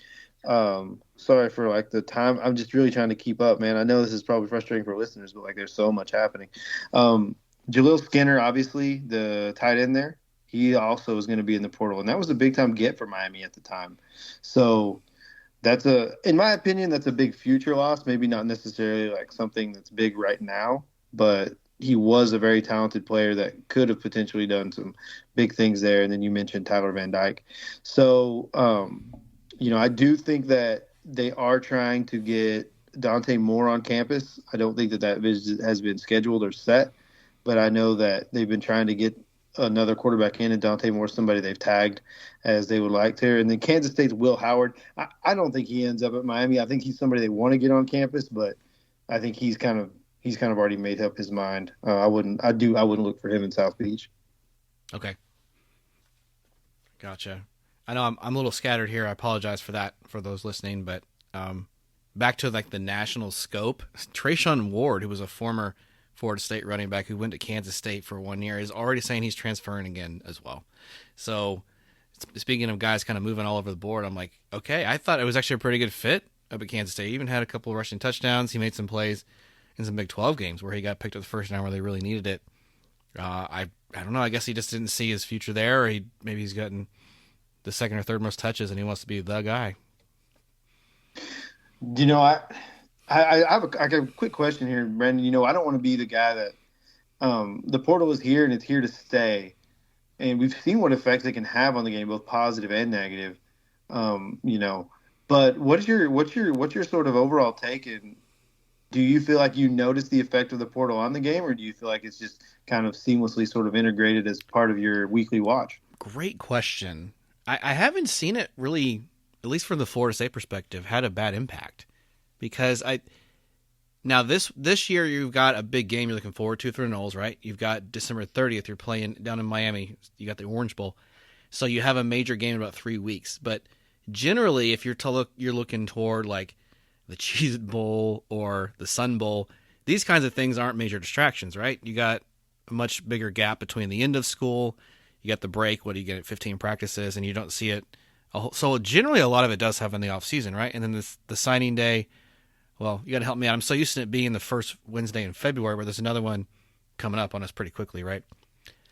Sorry for the time. I'm just really trying to keep up, man. I know this is probably frustrating for listeners, but there's so much happening. Jaleel Skinner, obviously the tight end there, he also is going to be in the portal, and that was a big time get for Miami at the time. So in my opinion, that's a big future loss. Maybe not necessarily something that's big right now, but he was a very talented player that could have potentially done some big things there. And then you mentioned Tyler Van Dyke. So, I do think that they are trying to get Dante Moore on campus. I don't think that that visit has been scheduled or set, but I know that they've been trying to get another quarterback in, and Dante Moore, somebody they've tagged as they would like to. And then Kansas State's Will Howard. I don't think he ends up at Miami. I think he's somebody they want to get on campus, but I think he's kind of already made up his mind. I wouldn't look for him in South Beach. Okay, gotcha. I know I'm a little scattered here. I apologize for that for those listening, but back to like the national scope. Trayshawn Ward, who was a former Florida State running back who went to Kansas State for 1 year, is already saying he's transferring again as well. So, speaking of guys kind of moving all over the board, I'm like, okay, I thought it was actually a pretty good fit up at Kansas State. He even had a couple of rushing touchdowns. He made some plays in some Big 12 games where he got picked up the first round where they really needed it. I don't know. I guess he just didn't see his future there. Or maybe he's gotten the second or third most touches and he wants to be the guy. You know, I have a quick question here, Brandon. I don't want to be the guy that the portal is here and it's here to stay, and we've seen what effects it can have on the game, both positive and negative. But what's your sort of overall take? And do you feel like you notice the effect of the portal on the game, or do you feel like it's just kind of seamlessly sort of integrated as part of your weekly watch? Great question. I haven't seen it really, at least from the Florida State perspective, had a bad impact because now this year you've got a big game you're looking forward to for the Noles, right? You've got December 30th. You're playing down in Miami. You got the Orange Bowl, so you have a major game in about 3 weeks. But generally, if you're looking toward like the Cheez It Bowl or the Sun Bowl, these kinds of things aren't major distractions, right? You got a much bigger gap between the end of school. You got the break. What do you get at 15 practices, and you don't see it. So generally, a lot of it does happen in the off season, right? And then the signing day. Well, you got to help me out. I'm so used to it being the first Wednesday in February, where there's another one coming up on us pretty quickly, right?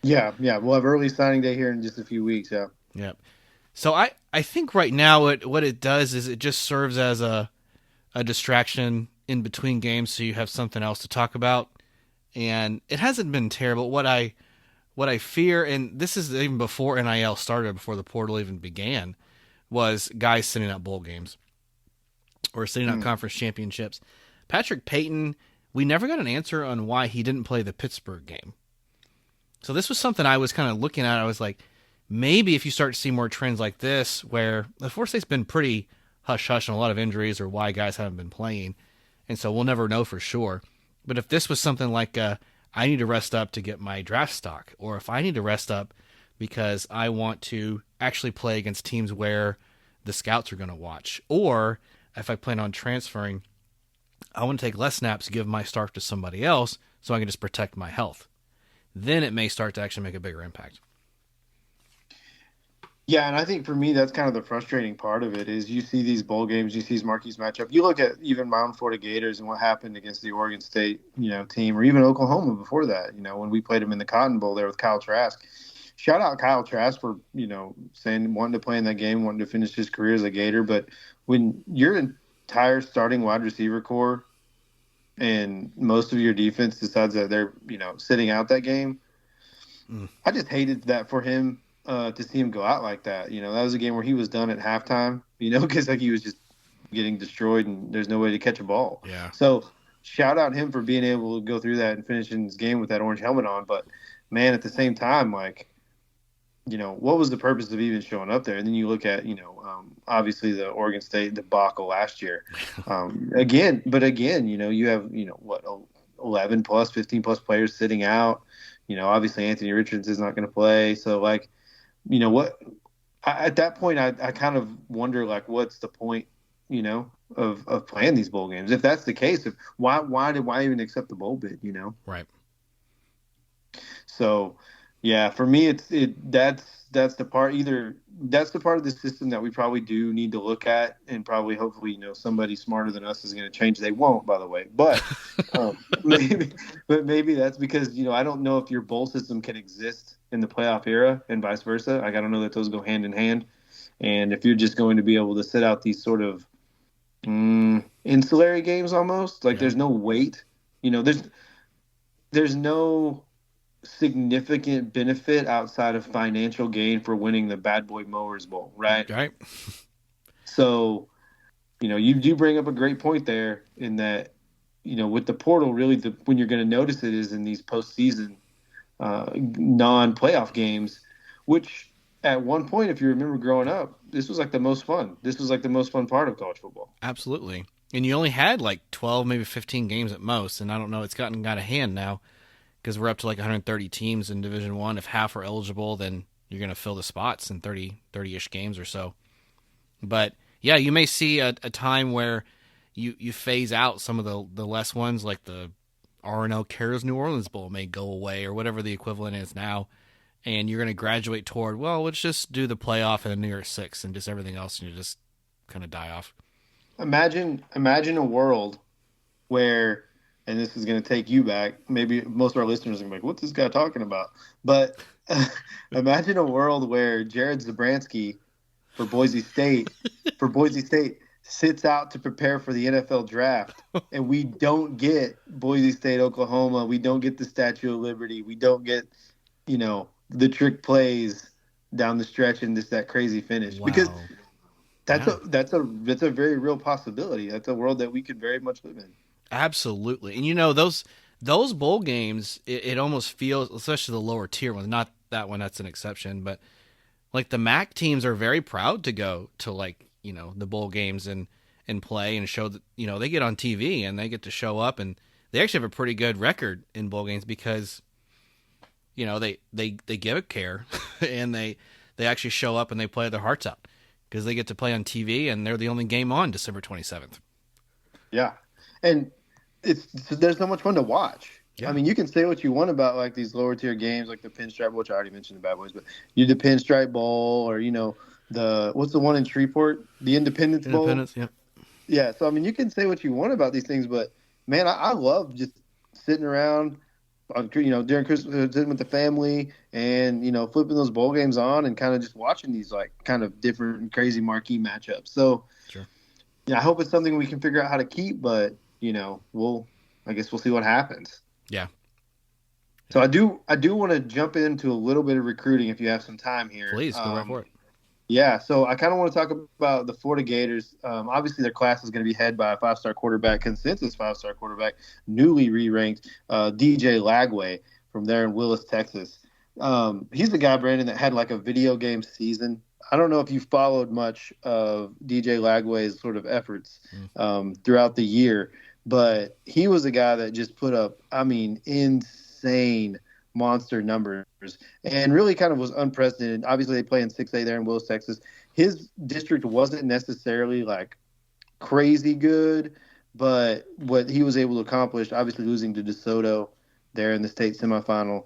Yeah. We'll have early signing day here in just a few weeks. Yeah. Yeah. So I think right now what it does is it just serves as a distraction in between games, so you have something else to talk about, and it hasn't been terrible. What I fear, and this is even before NIL started, before the portal even began, was guys sitting out bowl games or sitting out conference championships. Patrick Payton, we never got an answer on why he didn't play the Pittsburgh game. So this was something I was kind of looking at. I was like, maybe if you start to see more trends like this, where the Florida State's been pretty hush-hush on a lot of injuries or why guys haven't been playing, and so we'll never know for sure. But if this was something like I need to rest up to get my draft stock, or if I need to rest up because I want to actually play against teams where the scouts are going to watch, or if I plan on transferring, I want to take less snaps, give my start to somebody else so I can just protect my health. Then it may start to actually make a bigger impact. Yeah, and I think for me that's kind of the frustrating part of it is you see these bowl games, you see these Marquise matchup. You look at even Mount Florida Gators and what happened against the Oregon State, team, or even Oklahoma before that. When we played them in the Cotton Bowl there with Kyle Trask. Shout out Kyle Trask for saying wanting to play in that game, wanting to finish his career as a Gator. But when your entire starting wide receiver core and most of your defense decides that they're sitting out that game, I just hated that for him. To see him go out like that. That was a game where he was done at halftime, because he was just getting destroyed and there's no way to catch a ball. Yeah. So shout out him for being able to go through that and finishing his game with that orange helmet on. But man, at the same time, like, what was the purpose of even showing up there? And then you look at, obviously the Oregon State debacle last year. Again, you have, 11 plus, 15 plus players sitting out. Obviously Anthony Richards is not going to play. So like, at that point, I kind of wonder, like, what's the point, of playing these bowl games? If that's the case, why even accept the bowl bid, Right. So, yeah, for me, that's the part that's the part of the system that we probably do need to look at, and probably hopefully somebody smarter than us is going to change. They won't, by the way, but maybe that's because I don't know if your bowl system can exist in the playoff era and vice versa. Like, I don't know that those go hand in hand, and if you're just going to be able to sit out these sort of ancillary games almost, like, there's no weight, there's there's no significant benefit outside of financial gain for winning the Bad Boy Mowers Bowl, right? Right? So, you do bring up a great point there in that, with the portal, really, when you're going to notice it is in these postseason non-playoff games, which at one point, if you remember growing up, this was like the most fun. This was like the most fun part of college football. Absolutely. And you only had like 12, maybe 15 games at most. And I don't know, it's gotten out of hand now because we're up to like 130 teams in Division One. If half are eligible, then you're going to fill the spots in 30-ish games or so. But yeah, you may see a time where you phase out some of the less ones, like the RNL Cares New Orleans Bowl may go away or whatever the equivalent is now. And you're going to graduate toward, well, let's just do the playoff and the New Year's Six and just everything else, and you just kind of die off. Imagine a world where, and this is going to take you back. Maybe most of our listeners are going to be like, "What's this guy talking about?" But imagine a world where Jared Zabransky for Boise State, sits out to prepare for the NFL draft, and we don't get Boise State, Oklahoma. We don't get the Statue of Liberty. We don't get, the trick plays down the stretch and just that crazy finish. Wow. Because that's Yeah. a very real possibility. That's a world that we could very much live in. Absolutely. And those bowl games, it almost feels, especially the lower tier ones, not that one, that's an exception, but like the MAC teams are very proud to go to like, the bowl games and play and show that, they get on TV and they get to show up, and they actually have a pretty good record in bowl games because, they give it care and they actually show up and they play their hearts out because they get to play on TV and they're the only game on December 27th. Yeah. And there's so much fun to watch. Yeah. I mean, you can say what you want about like these lower tier games, like the Pinstripe, which I already mentioned the Bad Boys, but the Pinstripe Bowl, or what's the one in Shreveport, the Independence Bowl. Yeah. Yeah. So I mean, you can say what you want about these things, but man, I love just sitting around, during Christmas, sitting with the family, and flipping those bowl games on and kind of just watching these like kind of different and crazy marquee matchups. So Sure. yeah, I hope it's something we can figure out how to keep, but I guess we'll see what happens. Yeah. So I do want to jump into a little bit of recruiting if you have some time here. Please go right for it. Yeah, so I kind of want to talk about the Florida Gators. Obviously, their class is going to be head by a five-star quarterback, consensus five-star quarterback, newly re-ranked DJ Lagway from there in Willis, Texas. He's the guy, Brandon, that had like a video game season. I don't know if you followed much of DJ Lagway's sort of efforts throughout the year, but he was a guy that just put up, insane monster numbers and really kind of was unprecedented. Obviously, they play in 6A there in Willis, Texas. His district wasn't necessarily like crazy good, but what he was able to accomplish, obviously losing to DeSoto there in the state semifinal,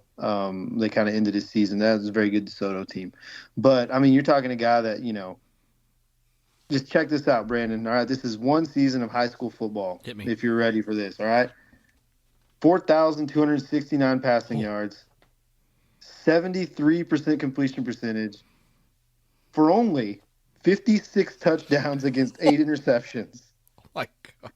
they kind of ended his season. That was a very good DeSoto team. But, you're talking a guy that, just check this out, Brandon. All right, this is one season of high school football. Hit me. If you're ready for this, all right? 4,269 passing yards, 73% completion percentage for only 56 touchdowns against 8 interceptions. Oh my gosh.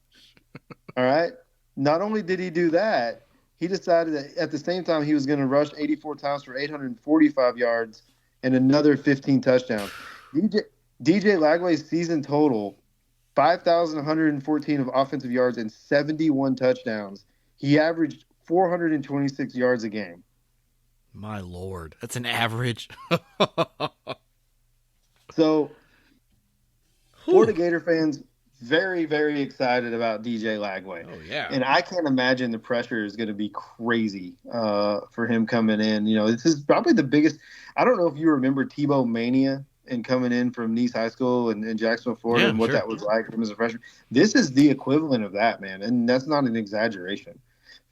All right? Not only did he do that, he decided that at the same time he was going to rush 84 times for 845 yards and another 15 touchdowns. DJ Lagway's season total, 5,114 of offensive yards and 71 touchdowns. He averaged 426 yards a game. My Lord. That's an average. So, Florida Gator fans, very, very excited about DJ Lagway. Oh, yeah. And I can't imagine the pressure is going to be crazy for him coming in. This is probably the biggest. I don't know if you remember Tebow Mania and coming in from Nice High School in Jacksonville, Florida, and what that was like for him as a freshman. This is the equivalent of that, man. And that's not an exaggeration.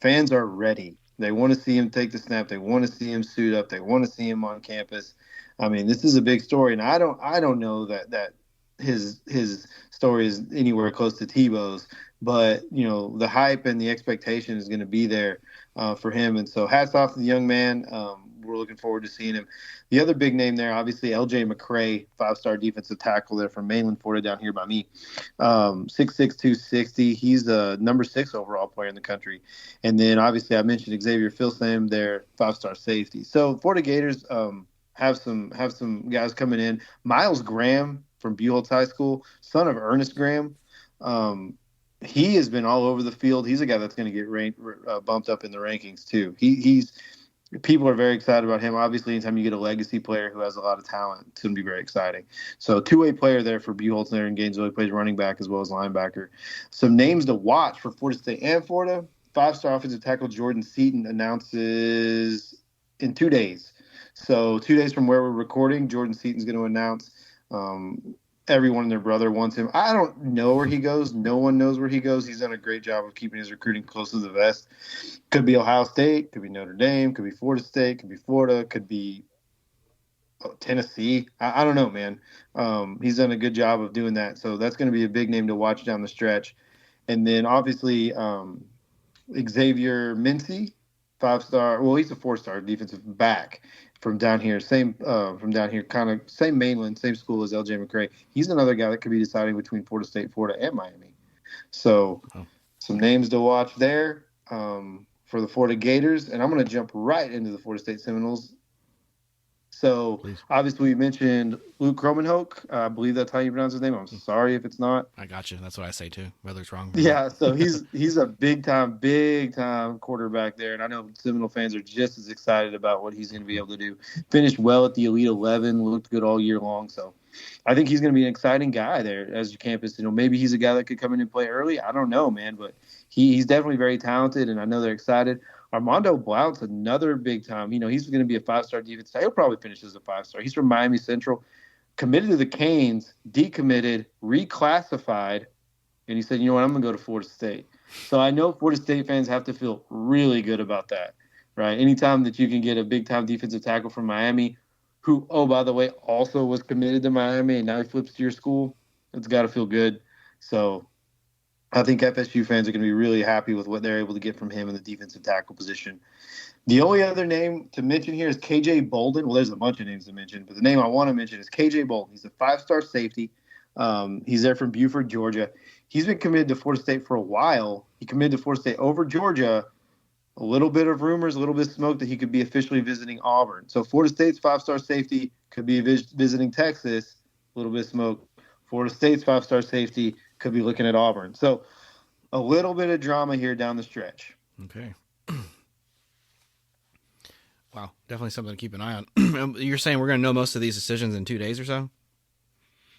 Fans are ready. They want to see him take the snap. They want to see him suit up. They want to see him on campus. This is a big story, and I don't know that his story is anywhere close to Tebow's, but the hype and the expectation is going to be there for him. And so, hats off to the young man. we're looking forward to seeing him. The other big name there, obviously, L.J. McCray, five-star defensive tackle there from Mainland, Florida, down here by me. 6'6", 260. He's the number 6 overall player in the country. And then, obviously, I mentioned Xavier Filsam, their five-star safety. So, Florida Gators have some guys coming in. Miles Graham from Buchholz High School, son of Ernest Graham. He has been all over the field. He's a guy that's going to get bumped up in the rankings too. He's people are very excited about him. Obviously, anytime you get a legacy player who has a lot of talent, it's going to be very exciting. So, two-way player there for Buchholz there in Gainesville. He plays running back as well as linebacker. Some names to watch for Florida State and Florida. Five-star offensive tackle Jordan Seaton announces in 2 days. So 2 days from where we're recording, Jordan Seaton's going to announce. Everyone and their brother wants him. I don't know where he goes. No one knows where he goes. He's done a great job of keeping his recruiting close to the vest. Could be Ohio State, could be Notre Dame, could be Florida State, could be Florida, could be Tennessee. I don't know, man. He's done a good job of doing that. So that's going to be a big name to watch down the stretch. And then obviously Xavier Mincy, five-star. Well, he's a four-star defensive back from down here. Kind of same mainland, same school as L.J. McCray. He's another guy that could be deciding between Florida State, Florida, and Miami. So some names to watch there for the Florida Gators. And I'm going to jump right into the Florida State Seminoles. So, Please. Obviously, we mentioned Luke Kromenhoek. I believe that's how you pronounce his name. I'm sorry if it's not. I got you. That's what I say, too, whether it's wrong. Yeah, so he's a big-time quarterback there. And I know Seminole fans are just as excited about what he's going to be able to do. Finished well at the Elite 11, looked good all year long. So, I think he's going to be an exciting guy there as your campus. Maybe he's a guy that could come in and play early. I don't know, man, but he's definitely very talented, and I know they're excited. Armando Blount's another big time. He's going to be a five-star defense. He'll probably finish as a five-star. He's from Miami Central, committed to the Canes, decommitted, reclassified, and he said, you know what, I'm going to go to Florida State. So I know Florida State fans have to feel really good about that, right? Anytime that you can get a big-time defensive tackle from Miami, who, oh, by the way, also was committed to Miami, and now he flips to your school, it's got to feel good. So I think FSU fans are going to be really happy with what they're able to get from him in the defensive tackle position. The only other name to mention here is KJ Bolden. Well, there's a bunch of names to mention, but the name I want to mention is KJ Bolden. He's a five-star safety. He's there from Buford, Georgia. He's been committed to Florida State for a while. He committed to Florida State over Georgia. A little bit of rumors, a little bit of smoke that he could be officially visiting Auburn. So Florida State's five-star safety could be visiting Texas. A little bit of smoke. Florida State's five-star safety could be looking at Auburn. So a little bit of drama here down the stretch. Okay. Wow, definitely something to keep an eye on. You're saying we're going to know most of these decisions in 2 days or so?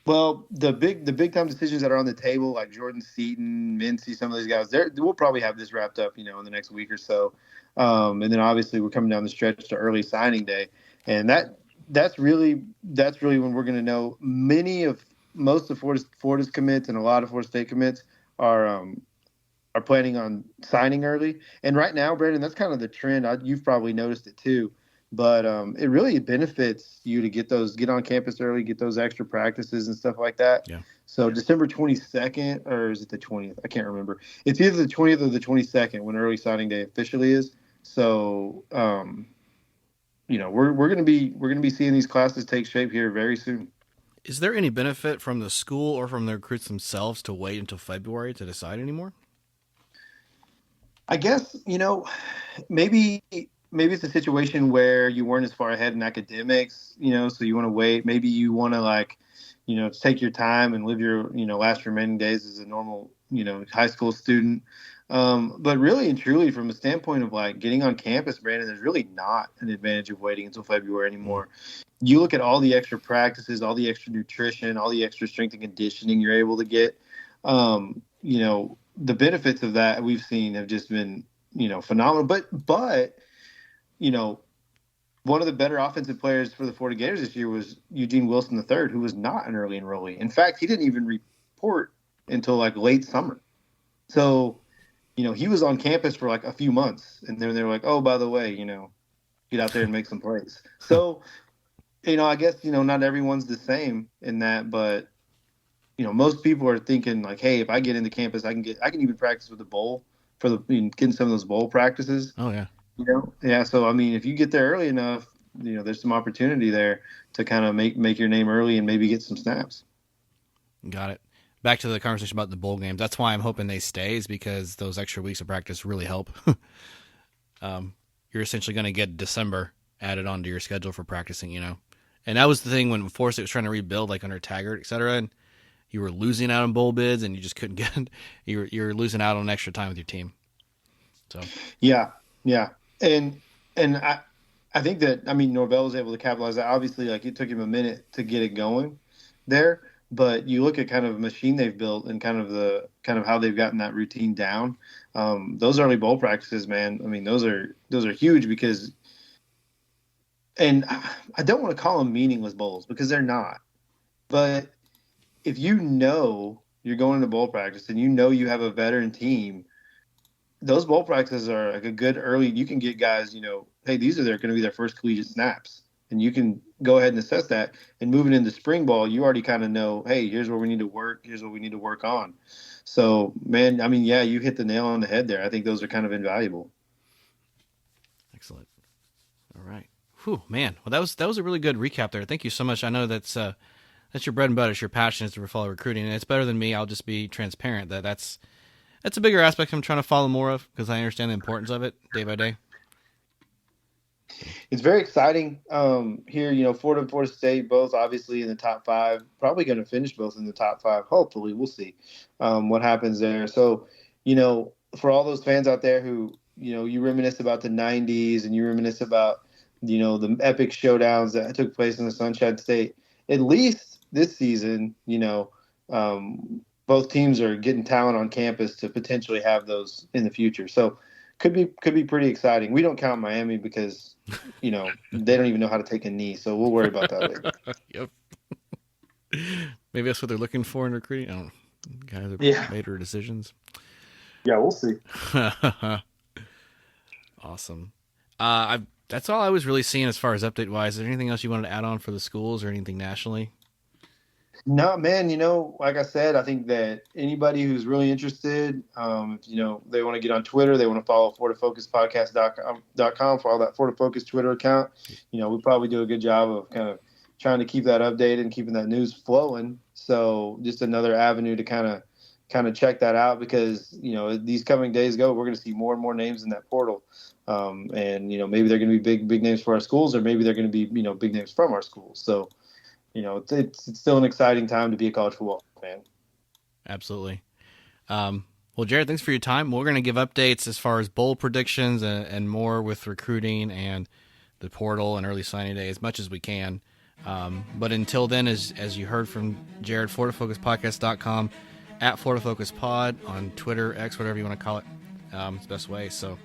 Well, the big time decisions that are on the table, like Jordan Seaton, Mincy, some of these guys, we'll probably have this wrapped up, in the next week or so. And then obviously we're coming down the stretch to early signing day, and that's really when we're going to know most of Florida's commits and a lot of Florida State commits are planning on signing early. And right now, Brandon, that's kind of the trend. You've probably noticed it too. But it really benefits you to get on campus early, get those extra practices and stuff like that. Yeah. So December 22nd, or is it the 20th? I can't remember. It's either the 20th or the 22nd when early signing day officially is. So, we're going to be seeing these classes take shape here very soon. Is there any benefit from the school or from the recruits themselves to wait until February to decide anymore? I guess, maybe it's a situation where you weren't as far ahead in academics, so you want to wait. Maybe you want to take your time and live your, last remaining days as a normal, high school student. But really and truly from a standpoint of getting on campus, Brandon, there's really not an advantage of waiting until February anymore. You look at all the extra practices, all the extra nutrition, all the extra strength and conditioning you're able to get. The benefits of that we've seen have just been, phenomenal. But one of the better offensive players for the Florida Gators this year was Eugene Wilson III, who was not an early enrollee. In fact, he didn't even report until late summer. So, he was on campus for a few months, and then they were like, oh, by the way, get out there and make some plays. So, I guess, not everyone's the same in that, but, most people are thinking hey, if I get into campus, I can even practice with the bowl getting some of those bowl practices. Oh, yeah. Yeah. So, if you get there early enough, there's some opportunity there to kind of make your name early and maybe get some snaps. Got it. Back to the conversation about the bowl games. That's why I'm hoping they stay, is because those extra weeks of practice really help. You're essentially going to get December added onto your schedule for practicing, And that was the thing when Florida State was trying to rebuild, like under Taggart, et cetera, and you were losing out on bowl bids, and you just couldn't get. You're losing out on extra time with your team. So yeah, and I think that Norvell was able to capitalize that. Obviously, like it took him a minute to get it going there, but you look at kind of a machine they've built and kind of how they've gotten that routine down. Those early bowl practices, man. I mean, those are huge because, and I don't want to call them meaningless bowls because they're not. But if you know you're going into bowl practice and you have a veteran team, those bowl practices are like a good early. You can get guys, hey, these are going to be their first collegiate snaps. And you can go ahead and assess that. And moving into spring ball, you already kind of know, hey, here's where we need to work. Here's what we need to work on. So, man, you hit the nail on the head there. I think those are kind of invaluable. Excellent. All right. Whew, man. Well, that was a really good recap there. Thank you so much. I know that's your bread and butter. It's your passion is to follow recruiting, and it's better than me. I'll just be transparent that's a bigger aspect I'm trying to follow more of because I understand the importance of it day by day. It's very exciting here. Florida and Florida State both obviously in the top 5, probably going to finish both in the top 5. Hopefully, we'll see what happens there. So, for all those fans out there who, you reminisce about the 90s and you reminisce about, the epic showdowns that took place in the Sunshine State, at least this season, both teams are getting talent on campus to potentially have those in the future. So, could be pretty exciting. We don't count Miami because, they don't even know how to take a knee. So we'll worry about that later. Yep. Maybe that's what they're looking for in recruiting. I don't know. Guys have made their decisions. Yeah, we'll see. Awesome. That's all I was really seeing as far as update wise. Is there anything else you wanted to add on for the schools or anything nationally? No, man, like I said, I think that anybody who's really interested, they want to get on Twitter, they want to follow FloridaFocusPodcast.com for all that Florida Focus Twitter account. We probably do a good job of kind of trying to keep that updated and keeping that news flowing. So just another avenue to kind of check that out because, these coming days we're going to see more and more names in that portal. And, maybe they're going to be big names for our schools or maybe they're going to be, big names from our schools. So, it's still an exciting time to be a college football fan. Absolutely. Well, Jared, thanks for your time. We're going to give updates as far as bowl predictions and more with recruiting and the portal and early signing day as much as we can. But until then, as you heard from Jared, FloridaFocusPodcast.com, at FloridaFocusPod on Twitter, X, whatever you want to call it. It's the best way. So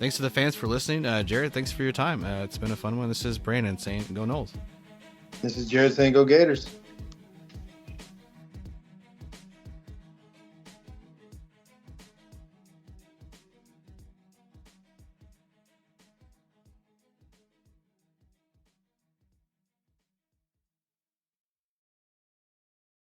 thanks to the fans for listening. Jared, thanks for your time. It's been a fun one. This is Brandon saying go Noles. This is Jared saying go Gators.